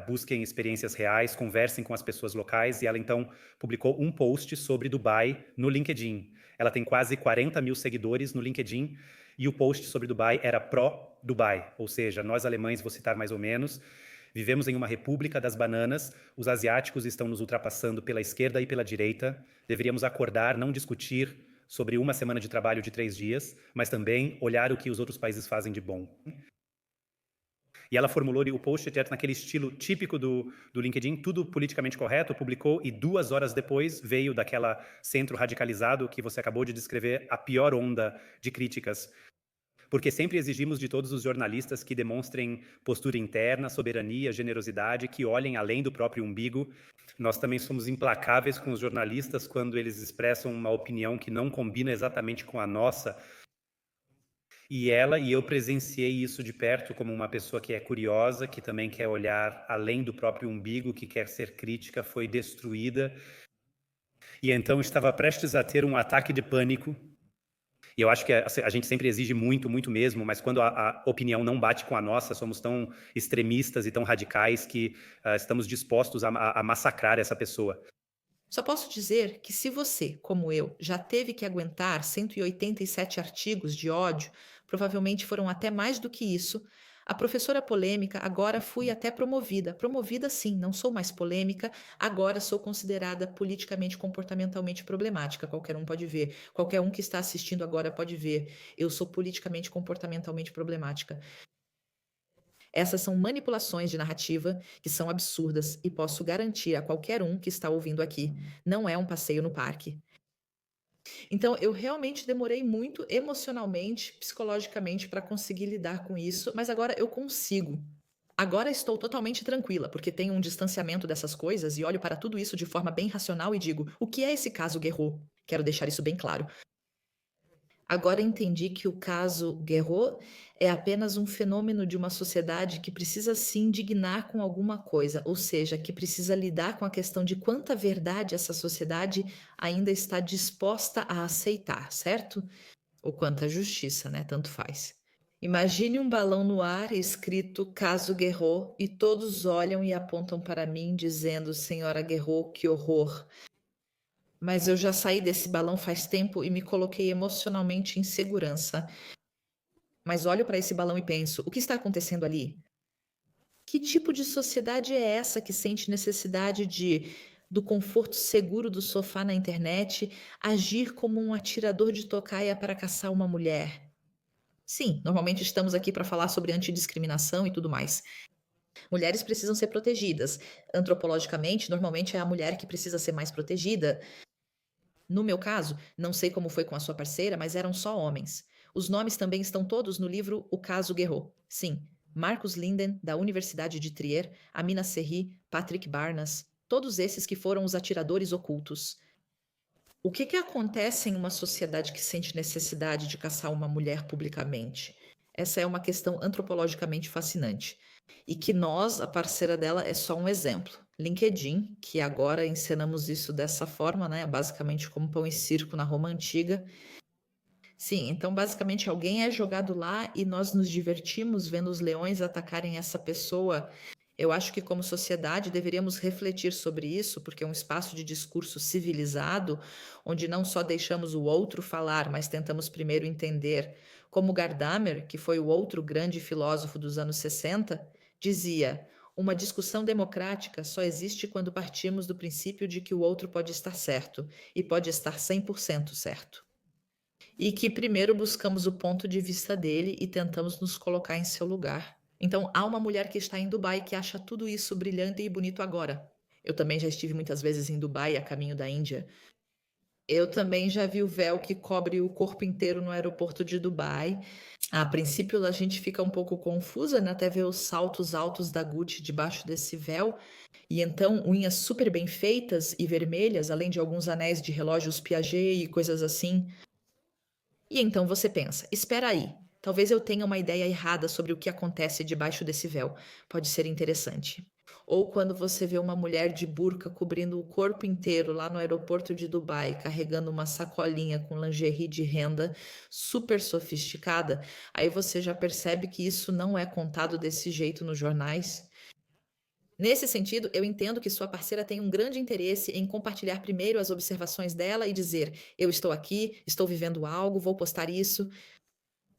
busquem experiências reais, conversem com as pessoas locais, e ela então publicou um post sobre Dubai no LinkedIn. Ela tem quase 40.000 seguidores no LinkedIn e o post sobre Dubai era pró-Dubai, ou seja, nós alemães, vou citar mais ou menos, vivemos em uma república das bananas, os asiáticos estão nos ultrapassando pela esquerda e pela direita, deveríamos acordar, não discutir sobre uma semana de trabalho de 3 dias, mas também olhar o que os outros países fazem de bom. E ela formulou o post direto naquele estilo típico do LinkedIn, tudo politicamente correto, publicou, e 2 horas depois veio daquela centro radicalizado que você acabou de descrever a pior onda de críticas. Porque sempre exigimos de todos os jornalistas que demonstrem postura interna, soberania, generosidade, que olhem além do próprio umbigo. Nós também somos implacáveis com os jornalistas quando eles expressam uma opinião que não combina exatamente com a nossa. E eu presenciei isso de perto como uma pessoa que é curiosa, que também quer olhar além do próprio umbigo, que quer ser crítica, foi destruída. E então estava prestes a ter um ataque de pânico. E eu acho que a gente sempre exige muito, muito mesmo, mas quando a opinião não bate com a nossa, somos tão extremistas e tão radicais que estamos dispostos a massacrar essa pessoa. só posso dizer que se você, como eu, já teve que aguentar 187 artigos de ódio, provavelmente foram até mais do que isso. A professora polêmica agora fui até promovida. Promovida sim, não sou mais polêmica, agora sou considerada politicamente comportamentalmente problemática. Qualquer um pode ver, qualquer um que está assistindo agora pode ver. Eu sou politicamente comportamentalmente problemática. Essas são manipulações de narrativa que são absurdas e posso garantir a qualquer um que está ouvindo aqui, não é um passeio no parque. Então, eu realmente demorei muito emocionalmente, psicologicamente para conseguir lidar com isso, mas agora eu consigo. Agora estou totalmente tranquila, porque tenho um distanciamento dessas coisas e olho para tudo isso de forma bem racional e digo: o que é esse caso Guerrero? Quero deixar isso bem claro. Agora entendi que o caso Guerrero é apenas um fenômeno de uma sociedade que precisa se indignar com alguma coisa, ou seja, que precisa lidar com a questão de quanta verdade essa sociedade ainda está disposta a aceitar, certo? Ou quanta justiça, né? Tanto faz. Imagine um balão no ar escrito Caso Guerrero e todos olham e apontam para mim dizendo: Senhora Guerrero, que horror! Mas eu já saí desse balão faz tempo e me coloquei emocionalmente em segurança. Mas olho para esse balão e penso: o que está acontecendo ali? Que tipo de sociedade é essa que sente necessidade do conforto seguro do sofá na internet, agir como um atirador de tocaia para caçar uma mulher? Sim, normalmente estamos aqui para falar sobre antidiscriminação e tudo mais. Mulheres precisam ser protegidas. Antropologicamente, normalmente é a mulher que precisa ser mais protegida. No meu caso, não sei como foi com a sua parceira, mas eram só homens. Os nomes também estão todos no livro O Caso Guerrero. Sim, Marcus Linden, da Universidade de Trier, Amina Serri, Patrick Barnas, todos esses que foram os atiradores ocultos. O que acontece em uma sociedade que sente necessidade de caçar uma mulher publicamente? Essa é uma questão antropologicamente fascinante. E que nós, a parceira dela, é só um exemplo. LinkedIn, que agora encenamos isso dessa forma, né? Basicamente como pão e circo na Roma Antiga. Sim, então basicamente alguém é jogado lá e nós nos divertimos vendo os leões atacarem essa pessoa. Eu acho que, como sociedade, deveríamos refletir sobre isso, porque é um espaço de discurso civilizado, onde não só deixamos o outro falar, mas tentamos primeiro entender. Como Gadamer, que foi o outro grande filósofo dos anos 60, dizia: Uma discussão democrática só existe quando partimos do princípio de que o outro pode estar certo e pode estar 100% certo. E que primeiro buscamos o ponto de vista dele e tentamos nos colocar em seu lugar. Então, há uma mulher que está em Dubai que acha tudo isso brilhante e bonito agora. Eu também já estive muitas vezes em Dubai, a caminho da Índia. Eu também já vi o véu que cobre o corpo inteiro no aeroporto de Dubai. A princípio, a gente fica um pouco confusa, né? Até ver os saltos altos da Gucci debaixo desse véu. E então, unhas super bem feitas e vermelhas, além de alguns anéis de relógios Piaget e coisas assim. E então você pensa: espera aí, talvez eu tenha uma ideia errada sobre o que acontece debaixo desse véu. Pode ser interessante. Ou quando você vê uma mulher de burca cobrindo o corpo inteiro lá no aeroporto de Dubai, carregando uma sacolinha com lingerie de renda super sofisticada, aí você já percebe que isso não é contado desse jeito nos jornais. Nesse sentido, eu entendo que sua parceira tem um grande interesse em compartilhar primeiro as observações dela e dizer: eu estou aqui, estou vivendo algo, vou postar isso.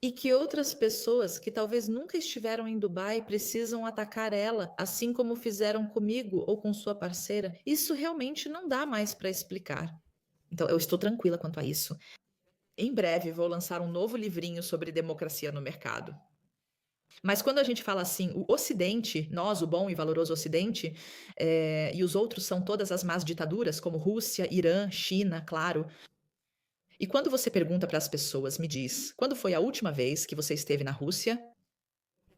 E que outras pessoas que talvez nunca estiveram em Dubai precisam atacar ela, assim como fizeram comigo ou com sua parceira. Isso realmente não dá mais para explicar. Então, eu estou tranquila quanto a isso. Em breve vou lançar um novo livrinho sobre democracia no mercado. Mas quando a gente fala assim, o Ocidente, nós, o bom e valoroso Ocidente, e os outros são todas as más ditaduras, como Rússia, Irã, China, claro. E quando você pergunta para as pessoas, me diz, quando foi a última vez que você esteve na Rússia?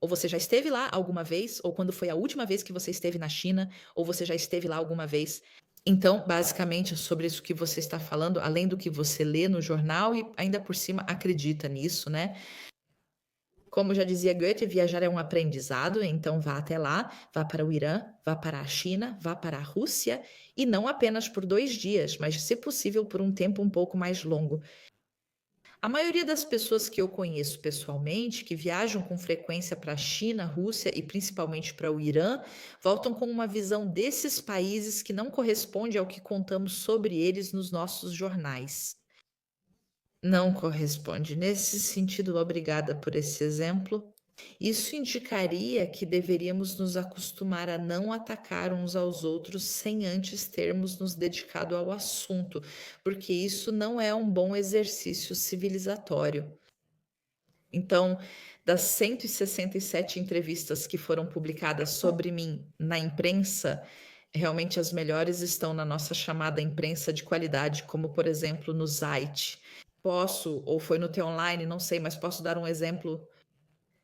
Ou você já esteve lá alguma vez? Ou quando foi a última vez que você esteve na China? Ou você já esteve lá alguma vez? Então, basicamente, sobre isso que você está falando, além do que você lê no jornal e ainda por cima acredita nisso, né? Como já dizia Goethe, viajar é um aprendizado, então vá até lá, vá para o Irã, vá para a China, vá para a Rússia, e não apenas por 2 dias, mas, se possível, por um tempo um pouco mais longo. A maioria das pessoas que eu conheço pessoalmente, que viajam com frequência para a China, Rússia e principalmente para o Irã, voltam com uma visão desses países que não corresponde ao que contamos sobre eles nos nossos jornais. Não corresponde. Nesse sentido, obrigada por esse exemplo. Isso indicaria que deveríamos nos acostumar a não atacar uns aos outros sem antes termos nos dedicado ao assunto, porque isso não é um bom exercício civilizatório. Então, das 167 entrevistas que foram publicadas sobre mim na imprensa, realmente as melhores estão na nossa chamada imprensa de qualidade, como por exemplo no Zite. Posso, ou foi no T-Online, não sei, mas posso dar um exemplo.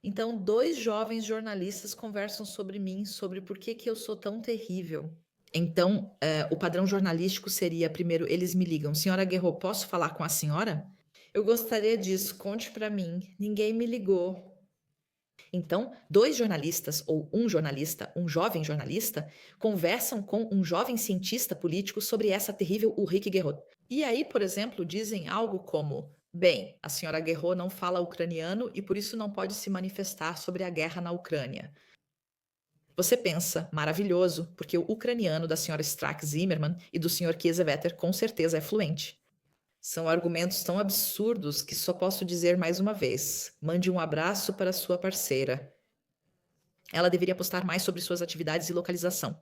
Então, 2 jovens jornalistas conversam sobre mim, sobre por que eu sou tão terrível. Então, o padrão jornalístico seria, primeiro, eles me ligam: senhora Guerreau, posso falar com a senhora? Eu gostaria disso, conte para mim. Ninguém me ligou. Então, 2 jornalistas, ou um jornalista, um jovem jornalista, conversam com um jovem cientista político sobre essa terrível Ulrike Guerreau. E aí, por exemplo, dizem algo como: bem, a senhora Guerreau não fala ucraniano e por isso não pode se manifestar sobre a guerra na Ucrânia. Você pensa, maravilhoso, porque o ucraniano da senhora Strack-Zimmermann e do senhor Kiesewetter com certeza é fluente. São argumentos tão absurdos que só posso dizer mais uma vez: mande um abraço para sua parceira. Ela deveria postar mais sobre suas atividades e localização.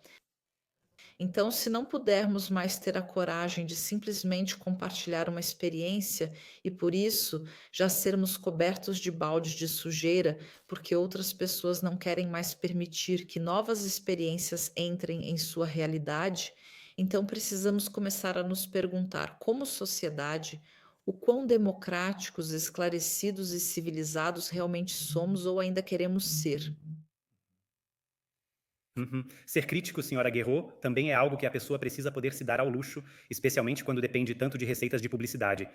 Então, se não pudermos mais ter a coragem de simplesmente compartilhar uma experiência e por isso já sermos cobertos de baldes de sujeira, porque outras pessoas não querem mais permitir que novas experiências entrem em sua realidade, então precisamos começar a nos perguntar, como sociedade, o quão democráticos, esclarecidos e civilizados realmente somos ou ainda queremos ser. Uhum. Ser crítico, senhora Guerreau, também é algo que a pessoa precisa poder se dar ao luxo, especialmente quando depende tanto de receitas de publicidade.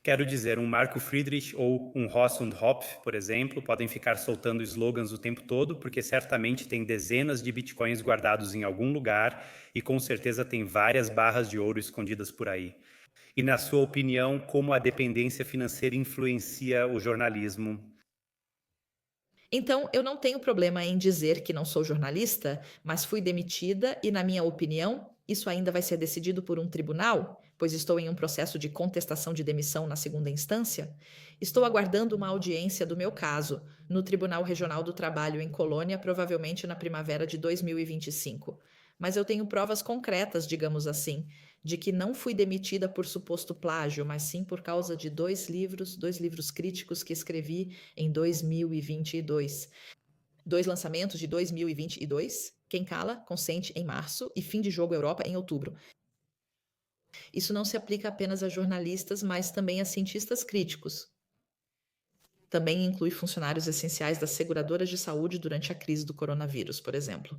Quero dizer, um Marco Friedrich ou um Ross und Hopf, por exemplo, podem ficar soltando slogans o tempo todo, porque certamente tem dezenas de bitcoins guardados em algum lugar e com certeza tem várias barras de ouro escondidas por aí. E, na sua opinião, como a dependência financeira influencia o jornalismo? Então, eu não tenho problema em dizer que não sou jornalista, mas fui demitida e, na minha opinião, isso ainda vai ser decidido por um tribunal. pois estou em um processo de contestação de demissão na segunda instância, estou aguardando uma audiência do meu caso no Tribunal Regional do Trabalho em Colônia, provavelmente na primavera de 2025. Mas eu tenho provas concretas, digamos assim, de que não fui demitida por suposto plágio, mas sim por causa de dois livros críticos que escrevi em 2022. 2 lançamentos de 2022, Quem Cala, Consente em março e Fim de Jogo Europa em outubro. Isso não se aplica apenas a jornalistas, mas também a cientistas críticos. Também inclui funcionários essenciais das seguradoras de saúde durante a crise do coronavírus, por exemplo.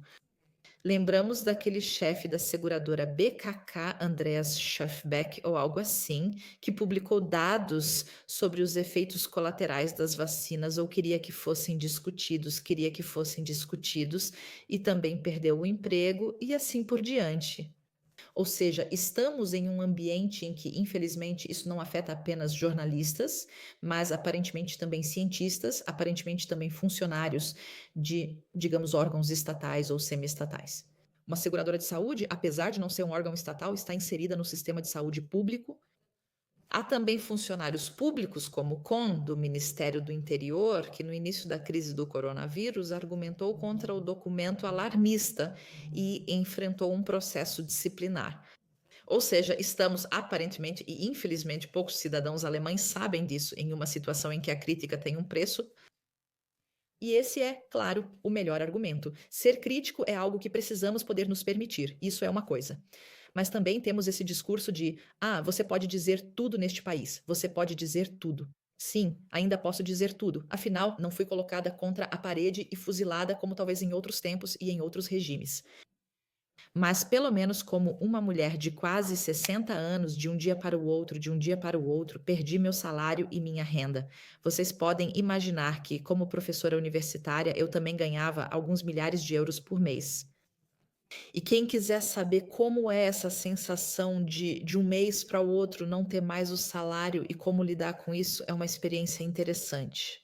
Lembramos daquele chefe da seguradora BKK, Andreas Schaffbeck, ou algo assim, que publicou dados sobre os efeitos colaterais das vacinas ou queria que fossem discutidos, e também perdeu o emprego e assim por diante. Ou seja, estamos em um ambiente em que, infelizmente, isso não afeta apenas jornalistas, mas aparentemente também cientistas, aparentemente também funcionários de, digamos, órgãos estatais ou semi-estatais. Uma seguradora de saúde, apesar de não ser um órgão estatal, está inserida no sistema de saúde público. Há também funcionários públicos, como o CON, do Ministério do Interior, que no início da crise do coronavírus argumentou contra o documento alarmista e enfrentou um processo disciplinar. Ou seja, estamos aparentemente e infelizmente poucos cidadãos alemães sabem disso em uma situação em que a crítica tem um preço. E esse é, claro, o melhor argumento. Ser crítico é algo que precisamos poder nos permitir. Isso é uma coisa. Mas também temos esse discurso de: você pode dizer tudo neste país, você pode dizer tudo. Sim, ainda posso dizer tudo. Afinal, não fui colocada contra a parede e fuzilada como talvez em outros tempos e em outros regimes. Mas pelo menos como uma mulher de quase 60 anos, de um dia para o outro, perdi meu salário e minha renda. Vocês podem imaginar que, como professora universitária, eu também ganhava alguns milhares de euros por mês. E quem quiser saber como é essa sensação de um mês para o outro não ter mais o salário e como lidar com isso, é uma experiência interessante.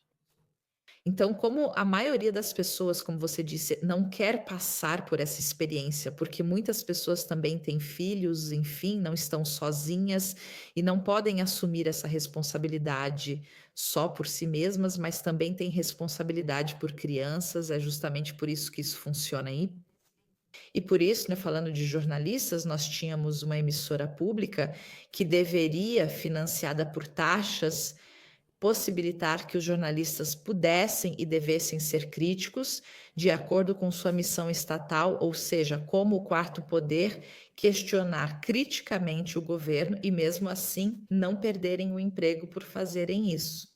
Então, como a maioria das pessoas, como você disse, não quer passar por essa experiência, porque muitas pessoas também têm filhos, enfim, não estão sozinhas e não podem assumir essa responsabilidade só por si mesmas, mas também têm responsabilidade por crianças, é justamente por isso que isso funciona aí. E por isso, né, falando de jornalistas, nós tínhamos uma emissora pública que deveria, financiada por taxas, possibilitar que os jornalistas pudessem e devessem ser críticos, de acordo com sua missão estatal, ou seja, como o quarto poder, questionar criticamente o governo e, mesmo assim, não perderem o emprego por fazerem isso.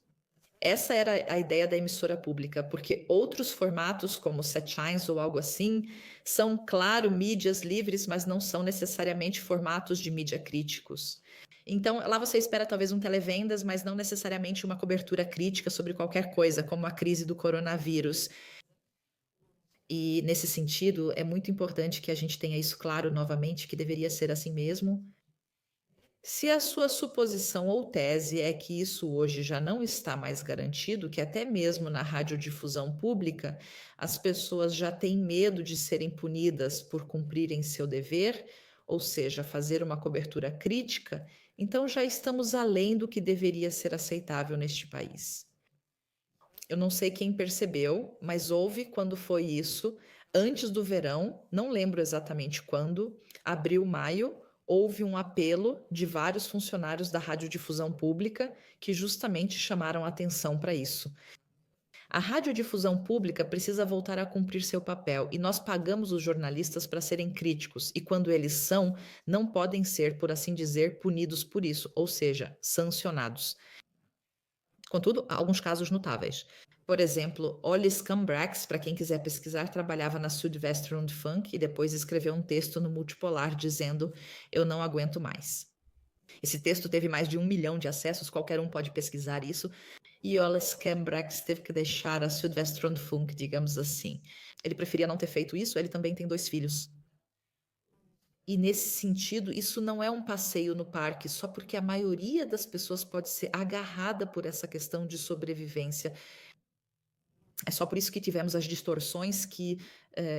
Essa era a ideia da emissora pública, porque outros formatos, como Set Times ou algo assim, são, claro, mídias livres, mas não são necessariamente formatos de mídia críticos. Então, lá você espera talvez um televendas, mas não necessariamente uma cobertura crítica sobre qualquer coisa, como a crise do coronavírus. E, nesse sentido, é muito importante que a gente tenha isso claro novamente, que deveria ser assim mesmo. Se a sua suposição ou tese é que isso hoje já não está mais garantido, que até mesmo na radiodifusão pública as pessoas já têm medo de serem punidas por cumprirem seu dever, ou seja, fazer uma cobertura crítica, então já estamos além do que deveria ser aceitável neste país. Eu não sei quem percebeu, mas houve quando foi isso, antes do verão, não lembro exatamente quando, abril, maio, houve um apelo de vários funcionários da radiodifusão pública que justamente chamaram atenção para isso. A radiodifusão pública precisa voltar a cumprir seu papel e nós pagamos os jornalistas para serem críticos e quando eles são, não podem ser, por assim dizer, punidos por isso, ou seja, sancionados. Contudo, há alguns casos notáveis. Por exemplo, Olli Scumbrax, para quem quiser pesquisar, trabalhava na Südwestrundfunk e depois escreveu um texto no Multipolar dizendo: "Eu não aguento mais". Esse texto teve mais de 1 milhão de acessos, qualquer um pode pesquisar isso. E Olli Scumbrax teve que deixar a Südwestrundfunk, digamos assim. Ele preferia não ter feito isso, ele também tem 2 filhos. E nesse sentido, isso não é um passeio no parque, só porque a maioria das pessoas pode ser agarrada por essa questão de sobrevivência. É só por isso que tivemos as distorções que,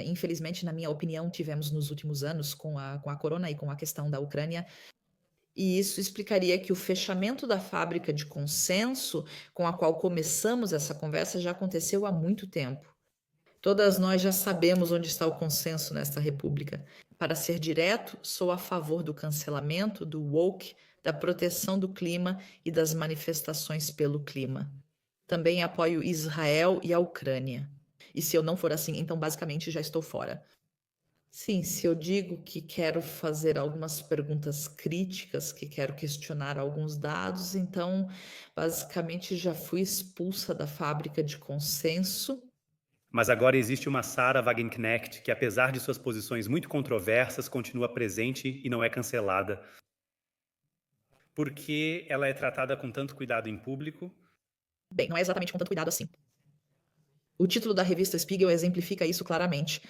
infelizmente, na minha opinião, tivemos nos últimos anos com a corona e com a questão da Ucrânia. E isso explicaria que o fechamento da fábrica de consenso com a qual começamos essa conversa já aconteceu há muito tempo. Todas nós já sabemos onde está o consenso nesta república. Para ser direto, sou a favor do cancelamento, do woke, da proteção do clima e das manifestações pelo clima. Também apoio Israel e a Ucrânia. E se eu não for assim, então basicamente já estou fora. Sim, se eu digo que quero fazer algumas perguntas críticas, que quero questionar alguns dados, então basicamente já fui expulsa da fábrica de consenso. Mas agora existe uma Sarah Wagenknecht que, apesar de suas posições muito controversas, continua presente e não é cancelada. Por que ela é tratada com tanto cuidado em público? Bem, não é exatamente com tanto cuidado assim. O título da revista Spiegel exemplifica isso claramente.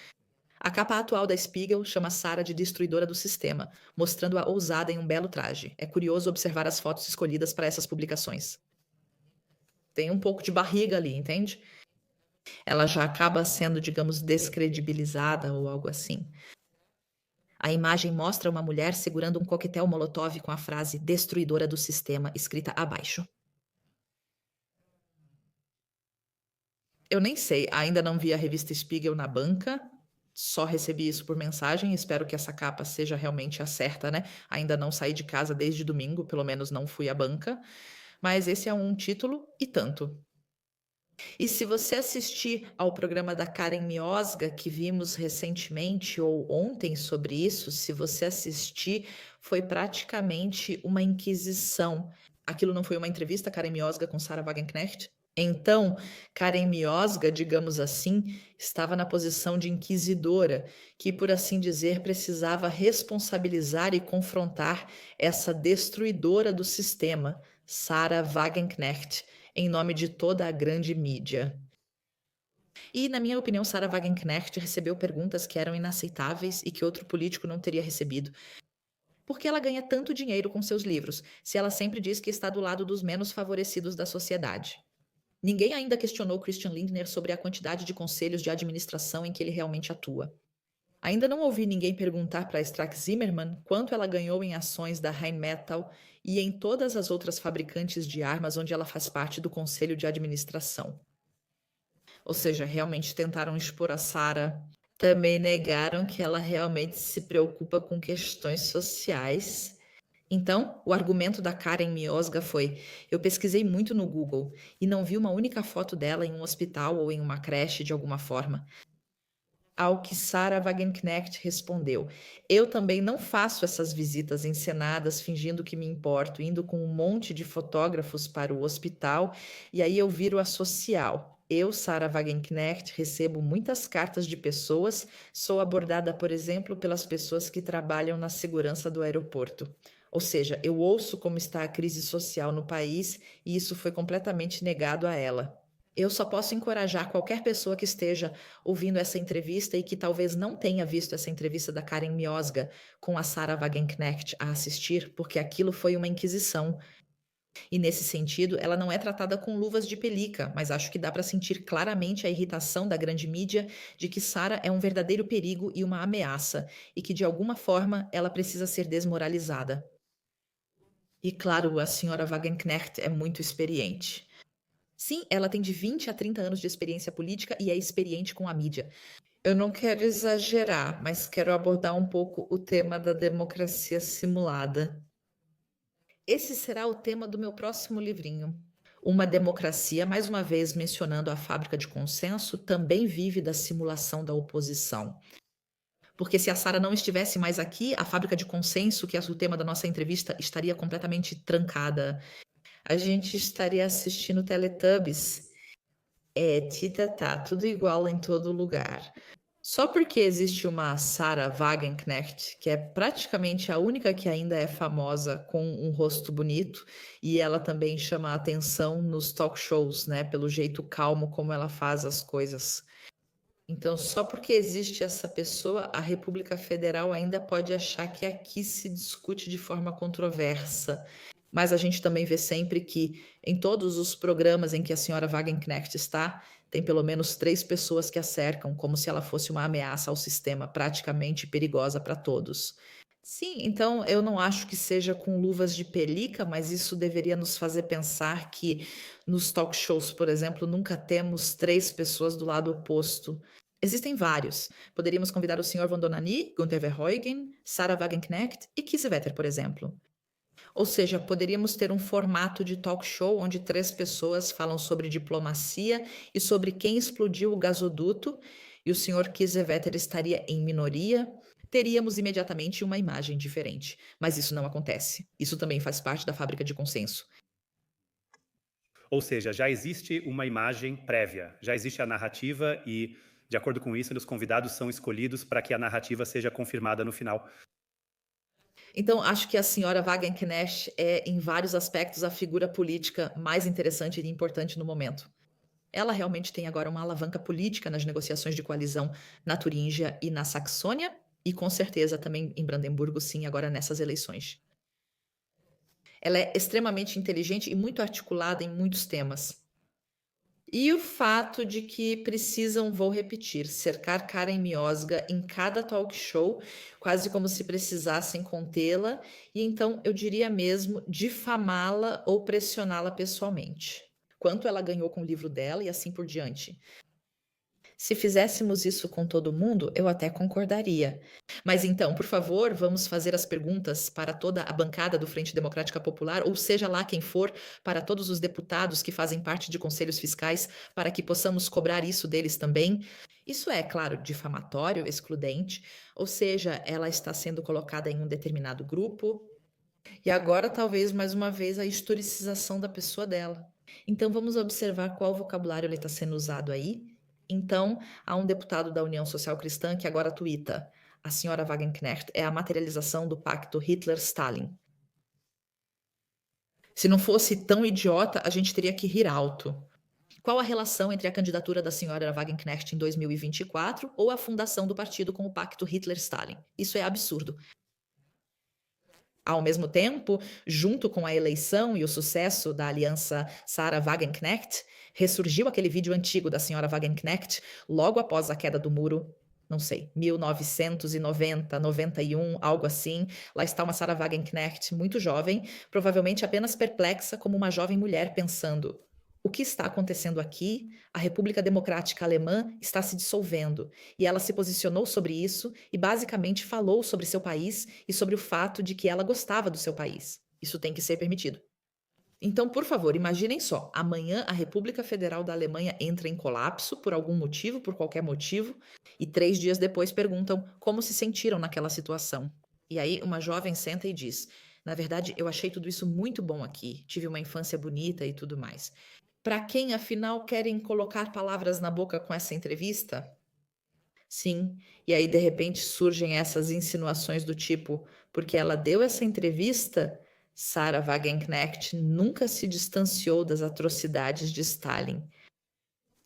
A capa atual da Spiegel chama Sarah de destruidora do sistema, mostrando-a ousada em um belo traje. É curioso observar as fotos escolhidas para essas publicações. Tem um pouco de barriga ali, entende? Ela já acaba sendo, digamos, descredibilizada ou algo assim. A imagem mostra uma mulher segurando um coquetel Molotov com a frase destruidora do sistema escrita abaixo. Eu nem sei, ainda não vi a revista Spiegel na banca, só recebi isso por mensagem, espero que essa capa seja realmente a certa, né? Ainda não saí de casa desde domingo, pelo menos não fui à banca, mas esse é um título e tanto. E se você assistir ao programa da Karen Miosga, que vimos recentemente ou ontem sobre isso, se você assistir, foi praticamente uma inquisição. Aquilo não foi uma entrevista, Karen Miosga com Sarah Wagenknecht? Então, Karen Miosga, digamos assim, estava na posição de inquisidora, que, por assim dizer, precisava responsabilizar e confrontar essa destruidora do sistema, Sarah Wagenknecht, em nome de toda a grande mídia. E, na minha opinião, Sarah Wagenknecht recebeu perguntas que eram inaceitáveis e que outro político não teria recebido. Por que ela ganha tanto dinheiro com seus livros, se ela sempre diz que está do lado dos menos favorecidos da sociedade? Ninguém ainda questionou Christian Lindner sobre a quantidade de conselhos de administração em que ele realmente atua. Ainda não ouvi ninguém perguntar para Strack Zimmerman quanto ela ganhou em ações da Rheinmetall e em todas as outras fabricantes de armas onde ela faz parte do conselho de administração. Ou seja, realmente tentaram expor a Sarah. Também negaram que ela realmente se preocupa com questões sociais. Então, o argumento da Karen Miosga foi: eu pesquisei muito no Google e não vi uma única foto dela em um hospital ou em uma creche de alguma forma. Ao que Sarah Wagenknecht respondeu: eu também não faço essas visitas encenadas fingindo que me importo, indo com um monte de fotógrafos para o hospital e aí eu viro a social. Eu, Sarah Wagenknecht, recebo muitas cartas de pessoas, sou abordada, por exemplo, pelas pessoas que trabalham na segurança do aeroporto. Ou seja, eu ouço como está a crise social no país e isso foi completamente negado a ela. Eu só posso encorajar qualquer pessoa que esteja ouvindo essa entrevista e que talvez não tenha visto essa entrevista da Karen Miosga com a Sarah Wagenknecht a assistir, porque aquilo foi uma inquisição. E nesse sentido, ela não é tratada com luvas de pelica, mas acho que dá para sentir claramente a irritação da grande mídia de que Sarah é um verdadeiro perigo e uma ameaça, e que de alguma forma ela precisa ser desmoralizada. E claro, a senhora Wagenknecht é muito experiente. Sim, ela tem de 20 a 30 anos de experiência política e é experiente com a mídia. Eu não quero exagerar, mas quero abordar um pouco o tema da democracia simulada. Esse será o tema do meu próximo livrinho. Uma democracia, mais uma vez mencionando a fábrica de consenso, também vive da simulação da oposição. Porque se a Sarah não estivesse mais aqui, a fábrica de consenso, que é o tema da nossa entrevista, estaria completamente trancada. A gente estaria assistindo Teletubbies. Tita, tá, tudo igual em todo lugar. Só porque existe uma Sarah Wagenknecht, que é praticamente a única que ainda é famosa com um rosto bonito, e ela também chama a atenção nos talk shows, né, pelo jeito calmo como ela faz as coisas. Então, só porque existe essa pessoa, a República Federal ainda pode achar que aqui se discute de forma controversa. Mas a gente também vê sempre que em todos os programas em que a senhora Wagenknecht está, tem pelo menos 3 pessoas que a cercam, como se ela fosse uma ameaça ao sistema, praticamente perigosa para todos. Sim, então eu não acho que seja com luvas de pelica, mas isso deveria nos fazer pensar que nos talk shows, por exemplo, nunca temos 3 pessoas do lado oposto. Existem vários. Poderíamos convidar o Sr. von Donani, Günther Verheugen, Sarah Wagenknecht e Kiesewetter, por exemplo. Ou seja, poderíamos ter um formato de talk show onde 3 pessoas falam sobre diplomacia e sobre quem explodiu o gasoduto, e o Sr. Kiesewetter estaria em minoria. Teríamos imediatamente uma imagem diferente. Mas isso não acontece. Isso também faz parte da fábrica de consenso. Ou seja, já existe uma imagem prévia, já existe a narrativa e, de acordo com isso, os convidados são escolhidos para que a narrativa seja confirmada no final. Então, acho que a senhora Wagenknecht é, em vários aspectos, a figura política mais interessante e importante no momento. Ela realmente tem agora uma alavanca política nas negociações de coalizão na Turíngia e na Saxônia, e com certeza também em Brandemburgo, sim, agora nessas eleições. Ela é extremamente inteligente e muito articulada em muitos temas. E o fato de que precisam, vou repetir, cercar Karen Miosga em cada talk show, quase como se precisassem contê-la, e então eu diria mesmo difamá-la ou pressioná-la pessoalmente. Quanto ela ganhou com o livro dela e assim por diante. Se fizéssemos isso com todo mundo, eu até concordaria. Mas então, por favor, vamos fazer as perguntas para toda a bancada do Frente Democrática Popular, ou seja lá quem for, para todos os deputados que fazem parte de conselhos fiscais, para que possamos cobrar isso deles também. Isso é, claro, difamatório, excludente, ou seja, ela está sendo colocada em um determinado grupo. E agora, talvez, mais uma vez, a historicização da pessoa dela. Então, vamos observar qual vocabulário ele está sendo usado aí. Então, há um deputado da União Social Cristã que agora tuita: a senhora Wagenknecht é a materialização do pacto Hitler-Stalin. Se não fosse tão idiota, a gente teria que rir alto. Qual a relação entre a candidatura da senhora Wagenknecht em 2024 ou a fundação do partido com o pacto Hitler-Stalin? Isso é absurdo. Ao mesmo tempo, junto com a eleição e o sucesso da aliança Sarah Wagenknecht, ressurgiu aquele vídeo antigo da senhora Wagenknecht logo após a queda do muro, não sei, 1990, 91, algo assim. Lá está uma Sarah Wagenknecht muito jovem, provavelmente apenas perplexa como uma jovem mulher pensando: o que está acontecendo aqui? A República Democrática Alemã está se dissolvendo. E ela se posicionou sobre isso e basicamente falou sobre seu país e sobre o fato de que ela gostava do seu país. Isso tem que ser permitido. Então, por favor, imaginem só: amanhã a República Federal da Alemanha entra em colapso por algum motivo, por qualquer motivo, e 3 dias depois perguntam como se sentiram naquela situação. E aí uma jovem senta e diz: na verdade, eu achei tudo isso muito bom aqui, tive uma infância bonita e tudo mais. Para quem, afinal, querem colocar palavras na boca com essa entrevista? Sim, e aí de repente surgem essas insinuações do tipo: porque ela deu essa entrevista, Sarah Wagenknecht nunca se distanciou das atrocidades de Stalin.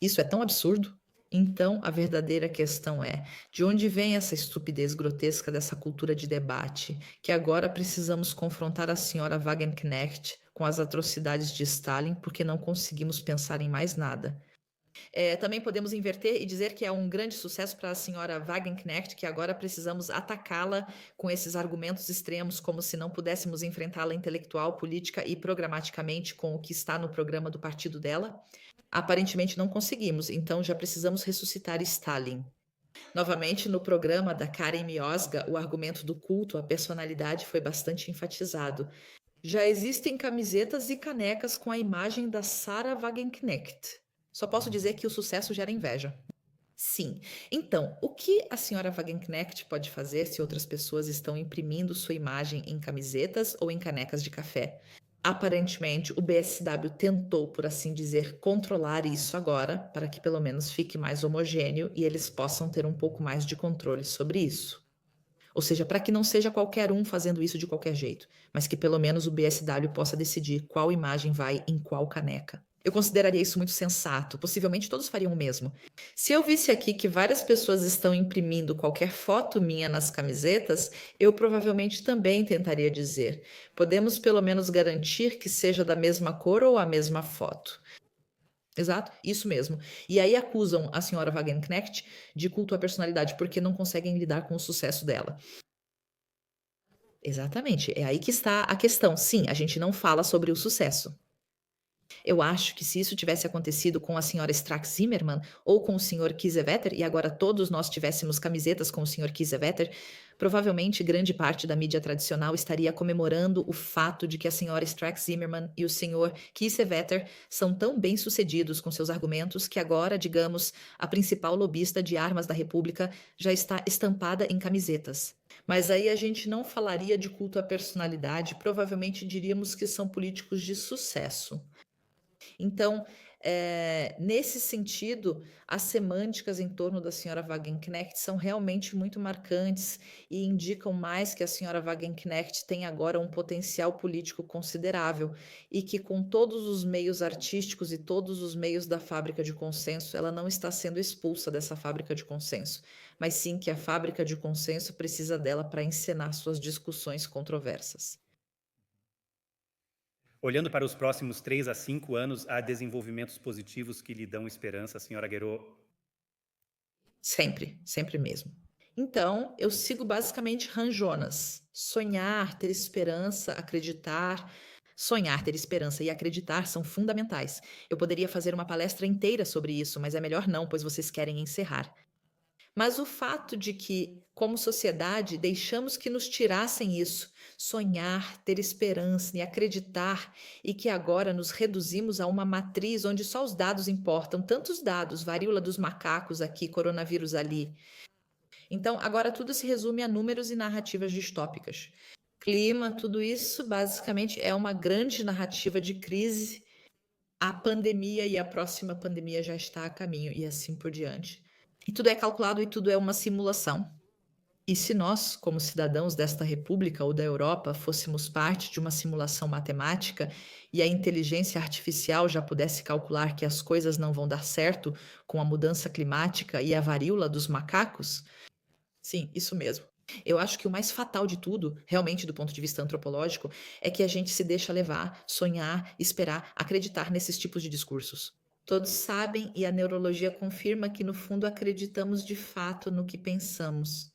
Isso é tão absurdo. Então, a verdadeira questão é: de onde vem essa estupidez grotesca dessa cultura de debate, que agora precisamos confrontar a senhora Wagenknecht com as atrocidades de Stalin porque não conseguimos pensar em mais nada? Também podemos inverter e dizer que é um grande sucesso para a senhora Wagenknecht, que agora precisamos atacá-la com esses argumentos extremos, como se não pudéssemos enfrentá-la intelectual, política e programaticamente com o que está no programa do partido dela. Aparentemente não conseguimos, então já precisamos ressuscitar Stalin. Novamente, no programa da Karen Miosga, o argumento do culto à personalidade foi bastante enfatizado. Já existem camisetas e canecas com a imagem da Sarah Wagenknecht. Só posso dizer que o sucesso gera inveja. Sim. Então, o que a senhora Wagenknecht pode fazer se outras pessoas estão imprimindo sua imagem em camisetas ou em canecas de café? Aparentemente, o BSW tentou, por assim dizer, controlar isso agora, para que pelo menos fique mais homogêneo e eles possam ter um pouco mais de controle sobre isso. Ou seja, para que não seja qualquer um fazendo isso de qualquer jeito, mas que pelo menos o BSW possa decidir qual imagem vai em qual caneca. Eu consideraria isso muito sensato, possivelmente todos fariam o mesmo. Se eu visse aqui que várias pessoas estão imprimindo qualquer foto minha nas camisetas, eu provavelmente também tentaria dizer: podemos pelo menos garantir que seja da mesma cor ou a mesma foto. Exato, isso mesmo. E aí acusam a senhora Wagenknecht de culto à personalidade porque não conseguem lidar com o sucesso dela. Exatamente, é aí que está a questão. Sim, a gente não fala sobre o sucesso. Eu acho que se isso tivesse acontecido com a senhora Strack-Zimmermann ou com o senhor Kiesewetter, e agora todos nós tivéssemos camisetas com o senhor Kiesewetter, provavelmente grande parte da mídia tradicional estaria comemorando o fato de que a senhora Strack-Zimmermann e o senhor Kiesewetter são tão bem-sucedidos com seus argumentos que agora, digamos, a principal lobista de armas da República já está estampada em camisetas. Mas aí a gente não falaria de culto à personalidade, provavelmente diríamos que são políticos de sucesso. Então, nesse sentido, as semânticas em torno da senhora Wagenknecht são realmente muito marcantes e indicam mais que a senhora Wagenknecht tem agora um potencial político considerável e que, com todos os meios artísticos e todos os meios da fábrica de consenso, ela não está sendo expulsa dessa fábrica de consenso, mas sim que a fábrica de consenso precisa dela para encenar suas discussões controversas. Olhando para os próximos 3 a 5 anos, há desenvolvimentos positivos que lhe dão esperança, senhora Guerot? Sempre, sempre mesmo. Então, eu sigo basicamente ranjonas. Sonhar, ter esperança, acreditar. Sonhar, ter esperança e acreditar são fundamentais. Eu poderia fazer uma palestra inteira sobre isso, mas é melhor não, pois vocês querem encerrar. Mas o fato de que, como sociedade, deixamos que nos tirassem isso, sonhar, ter esperança e acreditar, e que agora nos reduzimos a uma matriz onde só os dados importam, tantos dados, varíola dos macacos aqui, coronavírus ali. Então, agora tudo se resume a números e narrativas distópicas. Clima, tudo isso basicamente é uma grande narrativa de crise. A pandemia e a próxima pandemia já está a caminho e assim por diante. E tudo é calculado e tudo é uma simulação. E se nós, como cidadãos desta república ou da Europa, fôssemos parte de uma simulação matemática e a inteligência artificial já pudesse calcular que as coisas não vão dar certo com a mudança climática e a varíola dos macacos? Sim, isso mesmo. Eu acho que o mais fatal de tudo, realmente do ponto de vista antropológico, é que a gente se deixa levar, sonhar, esperar, acreditar nesses tipos de discursos. Todos sabem e a neurologia confirma que, no fundo, acreditamos de fato no que pensamos.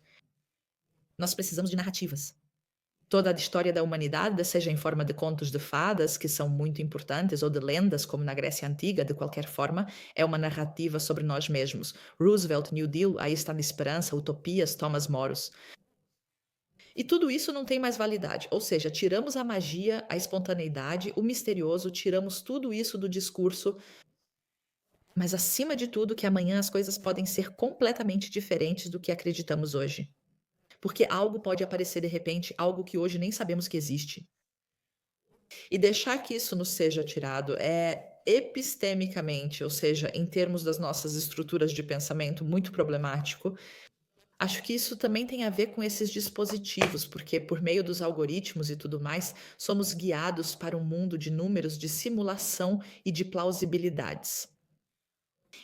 Nós precisamos de narrativas. Toda a história da humanidade, seja em forma de contos de fadas, que são muito importantes, ou de lendas, como na Grécia Antiga, de qualquer forma, é uma narrativa sobre nós mesmos. Roosevelt, New Deal, Aí Está a Esperança, Utopias, Thomas Moros. E tudo isso não tem mais validade, ou seja, tiramos a magia, a espontaneidade, o misterioso, tiramos tudo isso do discurso, mas acima de tudo que amanhã as coisas podem ser completamente diferentes do que acreditamos hoje. Porque algo pode aparecer de repente, algo que hoje nem sabemos que existe. E deixar que isso nos seja tirado é epistemicamente, ou seja, em termos das nossas estruturas de pensamento, muito problemático. Acho que isso também tem a ver com esses dispositivos, porque por meio dos algoritmos e tudo mais, somos guiados para um mundo de números, de simulação e de plausibilidades.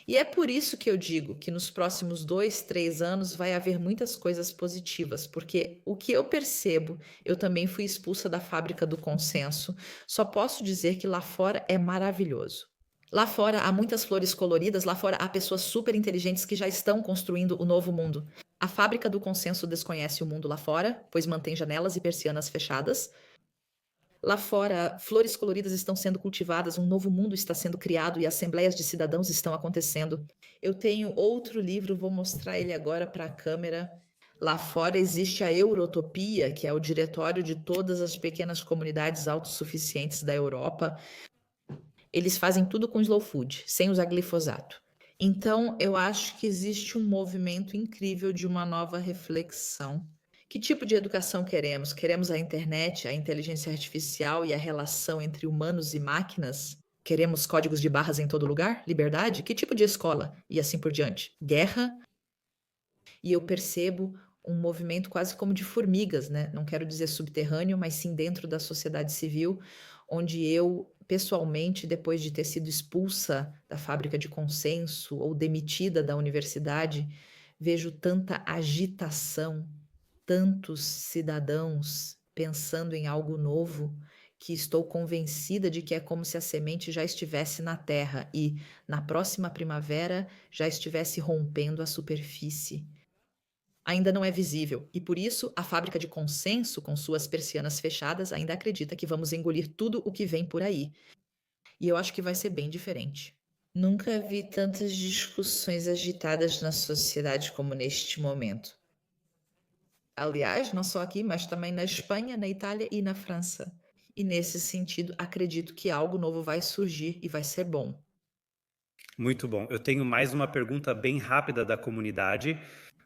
E é por isso que eu digo que nos próximos 2, 3 anos vai haver muitas coisas positivas, porque o que eu percebo, eu também fui expulsa da fábrica do consenso, só posso dizer que lá fora é maravilhoso. Lá fora há muitas flores coloridas, lá fora há pessoas super inteligentes que já estão construindo o novo mundo. A fábrica do consenso desconhece o mundo lá fora, pois mantém janelas e persianas fechadas. Lá fora, flores coloridas estão sendo cultivadas, um novo mundo está sendo criado e assembleias de cidadãos estão acontecendo. Eu tenho outro livro, vou mostrar ele agora para a câmera. Lá fora existe a Eurotopia, que é o diretório de todas as pequenas comunidades autossuficientes da Europa. Eles fazem tudo com slow food, sem usar glifosato. Então, eu acho que existe um movimento incrível de uma nova reflexão. Que tipo de educação queremos? Queremos a internet, a inteligência artificial e a relação entre humanos e máquinas? Queremos códigos de barras em todo lugar? Liberdade? Que tipo de escola? E assim por diante. Guerra? E eu percebo um movimento quase como de formigas, né? Não quero dizer subterrâneo, mas sim dentro da sociedade civil, onde eu, pessoalmente, depois de ter sido expulsa da fábrica de consenso ou demitida da universidade, vejo tanta agitação, tantos cidadãos pensando em algo novo, que estou convencida de que é como se a semente já estivesse na terra e, na próxima primavera, já estivesse rompendo a superfície. ainda não é visível, e por isso a fábrica de consenso, com suas persianas fechadas, ainda acredita que vamos engolir tudo o que vem por aí. E eu acho que vai ser bem diferente. Nunca vi tantas discussões agitadas na sociedade como neste momento. Aliás, não só aqui, mas também na Espanha, na Itália e na França. E nesse sentido, acredito que algo novo vai surgir e vai ser bom. Muito bom. Eu tenho mais uma pergunta bem rápida da comunidade.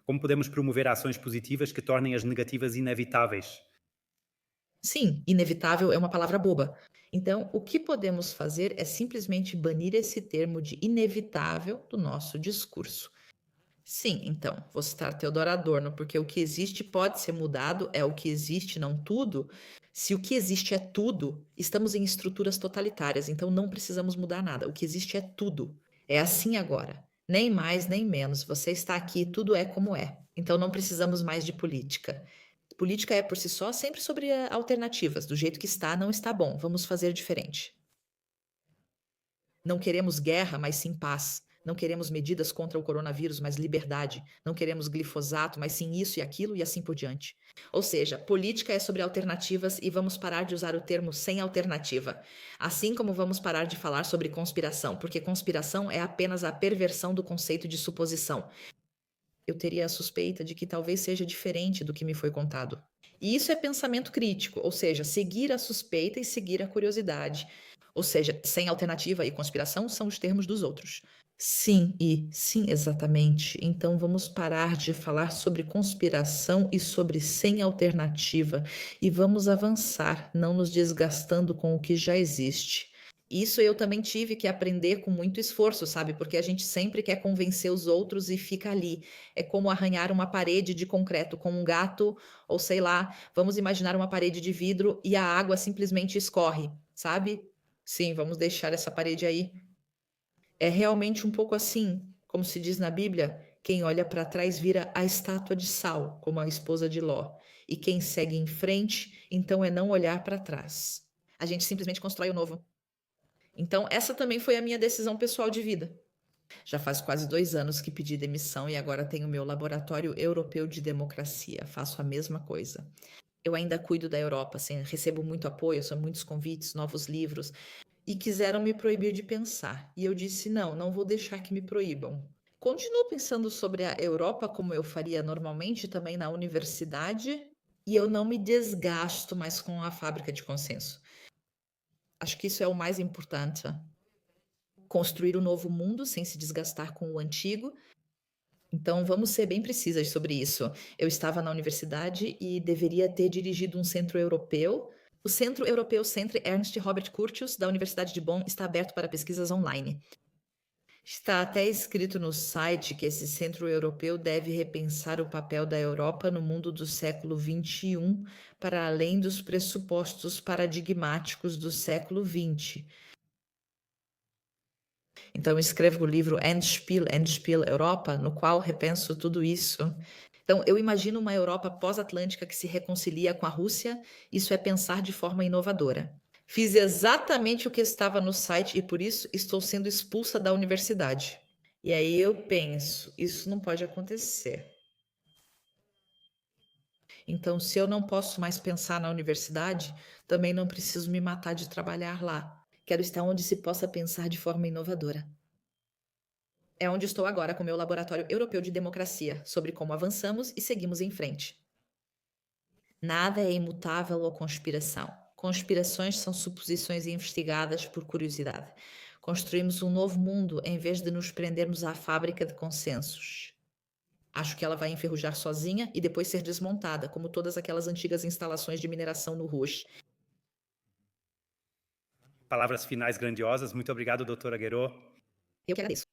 Como podemos promover ações positivas que tornem as negativas inevitáveis? Sim, inevitável é uma palavra boba. Então, o que podemos fazer é simplesmente banir esse termo de inevitável do nosso discurso. Sim, então, vou citar Theodor Adorno, porque o que existe pode ser mudado, é o que existe, não tudo. Se o que existe é tudo, estamos em estruturas totalitárias, então não precisamos mudar nada. O que existe é tudo. É assim agora. Nem mais, nem menos. Você está aqui, tudo é como é. Então não precisamos mais de política. Política é por si só sempre sobre alternativas. Do jeito que está, não está bom. Vamos fazer diferente. Não queremos guerra, mas sim paz. Não queremos medidas contra o coronavírus, mas liberdade. Não queremos glifosato, mas sim isso e aquilo e assim por diante. Ou seja, política é sobre alternativas e vamos parar de usar o termo sem alternativa. Assim como vamos parar de falar sobre conspiração, porque conspiração é apenas a perversão do conceito de suposição. Eu teria a suspeita de que talvez seja diferente do que me foi contado. E isso é pensamento crítico, ou seja, seguir a suspeita e seguir a curiosidade. Ou seja, sem alternativa e conspiração são os termos dos outros. Sim, e sim, exatamente. Então vamos parar de falar sobre conspiração e sobre sem alternativa e vamos avançar, não nos desgastando com o que já existe. Isso eu também tive que aprender com muito esforço, sabe? Porque a gente sempre quer convencer os outros e fica ali. É como arranhar uma parede de concreto com um gato, ou sei lá, vamos imaginar uma parede de vidro e a água simplesmente escorre, sabe? Sim, vamos deixar essa parede aí. É realmente um pouco assim, como se diz na Bíblia, quem olha para trás vira a estátua de sal, como a esposa de Ló. E quem segue em frente, então é não olhar para trás. A gente simplesmente constrói o novo. Então, essa também foi a minha decisão pessoal de vida. Já faz quase 2 anos que pedi demissão e agora tenho meu laboratório europeu de democracia. Faço a mesma coisa. Eu ainda cuido da Europa, assim, recebo muito apoio, são muitos convites, novos livros, e quiseram me proibir de pensar. E eu disse: não, não vou deixar que me proíbam. Continuo pensando sobre a Europa como eu faria normalmente também na universidade, e eu não me desgasto mais com a fábrica de consenso. Acho que isso é o mais importante. Construir o novo mundo sem se desgastar com o antigo. Então, vamos ser bem precisas sobre isso. Eu estava na universidade e deveria ter dirigido um centro europeu. O Centro Europeu Centre Ernst Robert Curtius, da Universidade de Bonn, está aberto para pesquisas online. Está até escrito no site que esse centro europeu deve repensar o papel da Europa no mundo do século XXI, para além dos pressupostos paradigmáticos do século XX. Então, eu escrevo o livro Endspiel Europa, no qual repenso tudo isso. Então, eu imagino uma Europa pós-atlântica que se reconcilia com a Rússia. Isso é pensar de forma inovadora. Fiz exatamente o que estava no site e por isso estou sendo expulsa da universidade. E aí eu penso, isso não pode acontecer. Então, se eu não posso mais pensar na universidade, também não preciso me matar de trabalhar lá. Quero estar onde se possa pensar de forma inovadora. É onde estou agora com meu laboratório europeu de democracia, sobre como avançamos e seguimos em frente. Nada é imutável ou conspiração. Conspirações são suposições investigadas por curiosidade. Construímos um novo mundo em vez de nos prendermos à fábrica de consensos. Acho que ela vai enferrujar sozinha e depois ser desmontada, como todas aquelas antigas instalações de mineração no Rush. Palavras finais grandiosas. Muito obrigado, doutora Guerot. Eu que agradeço.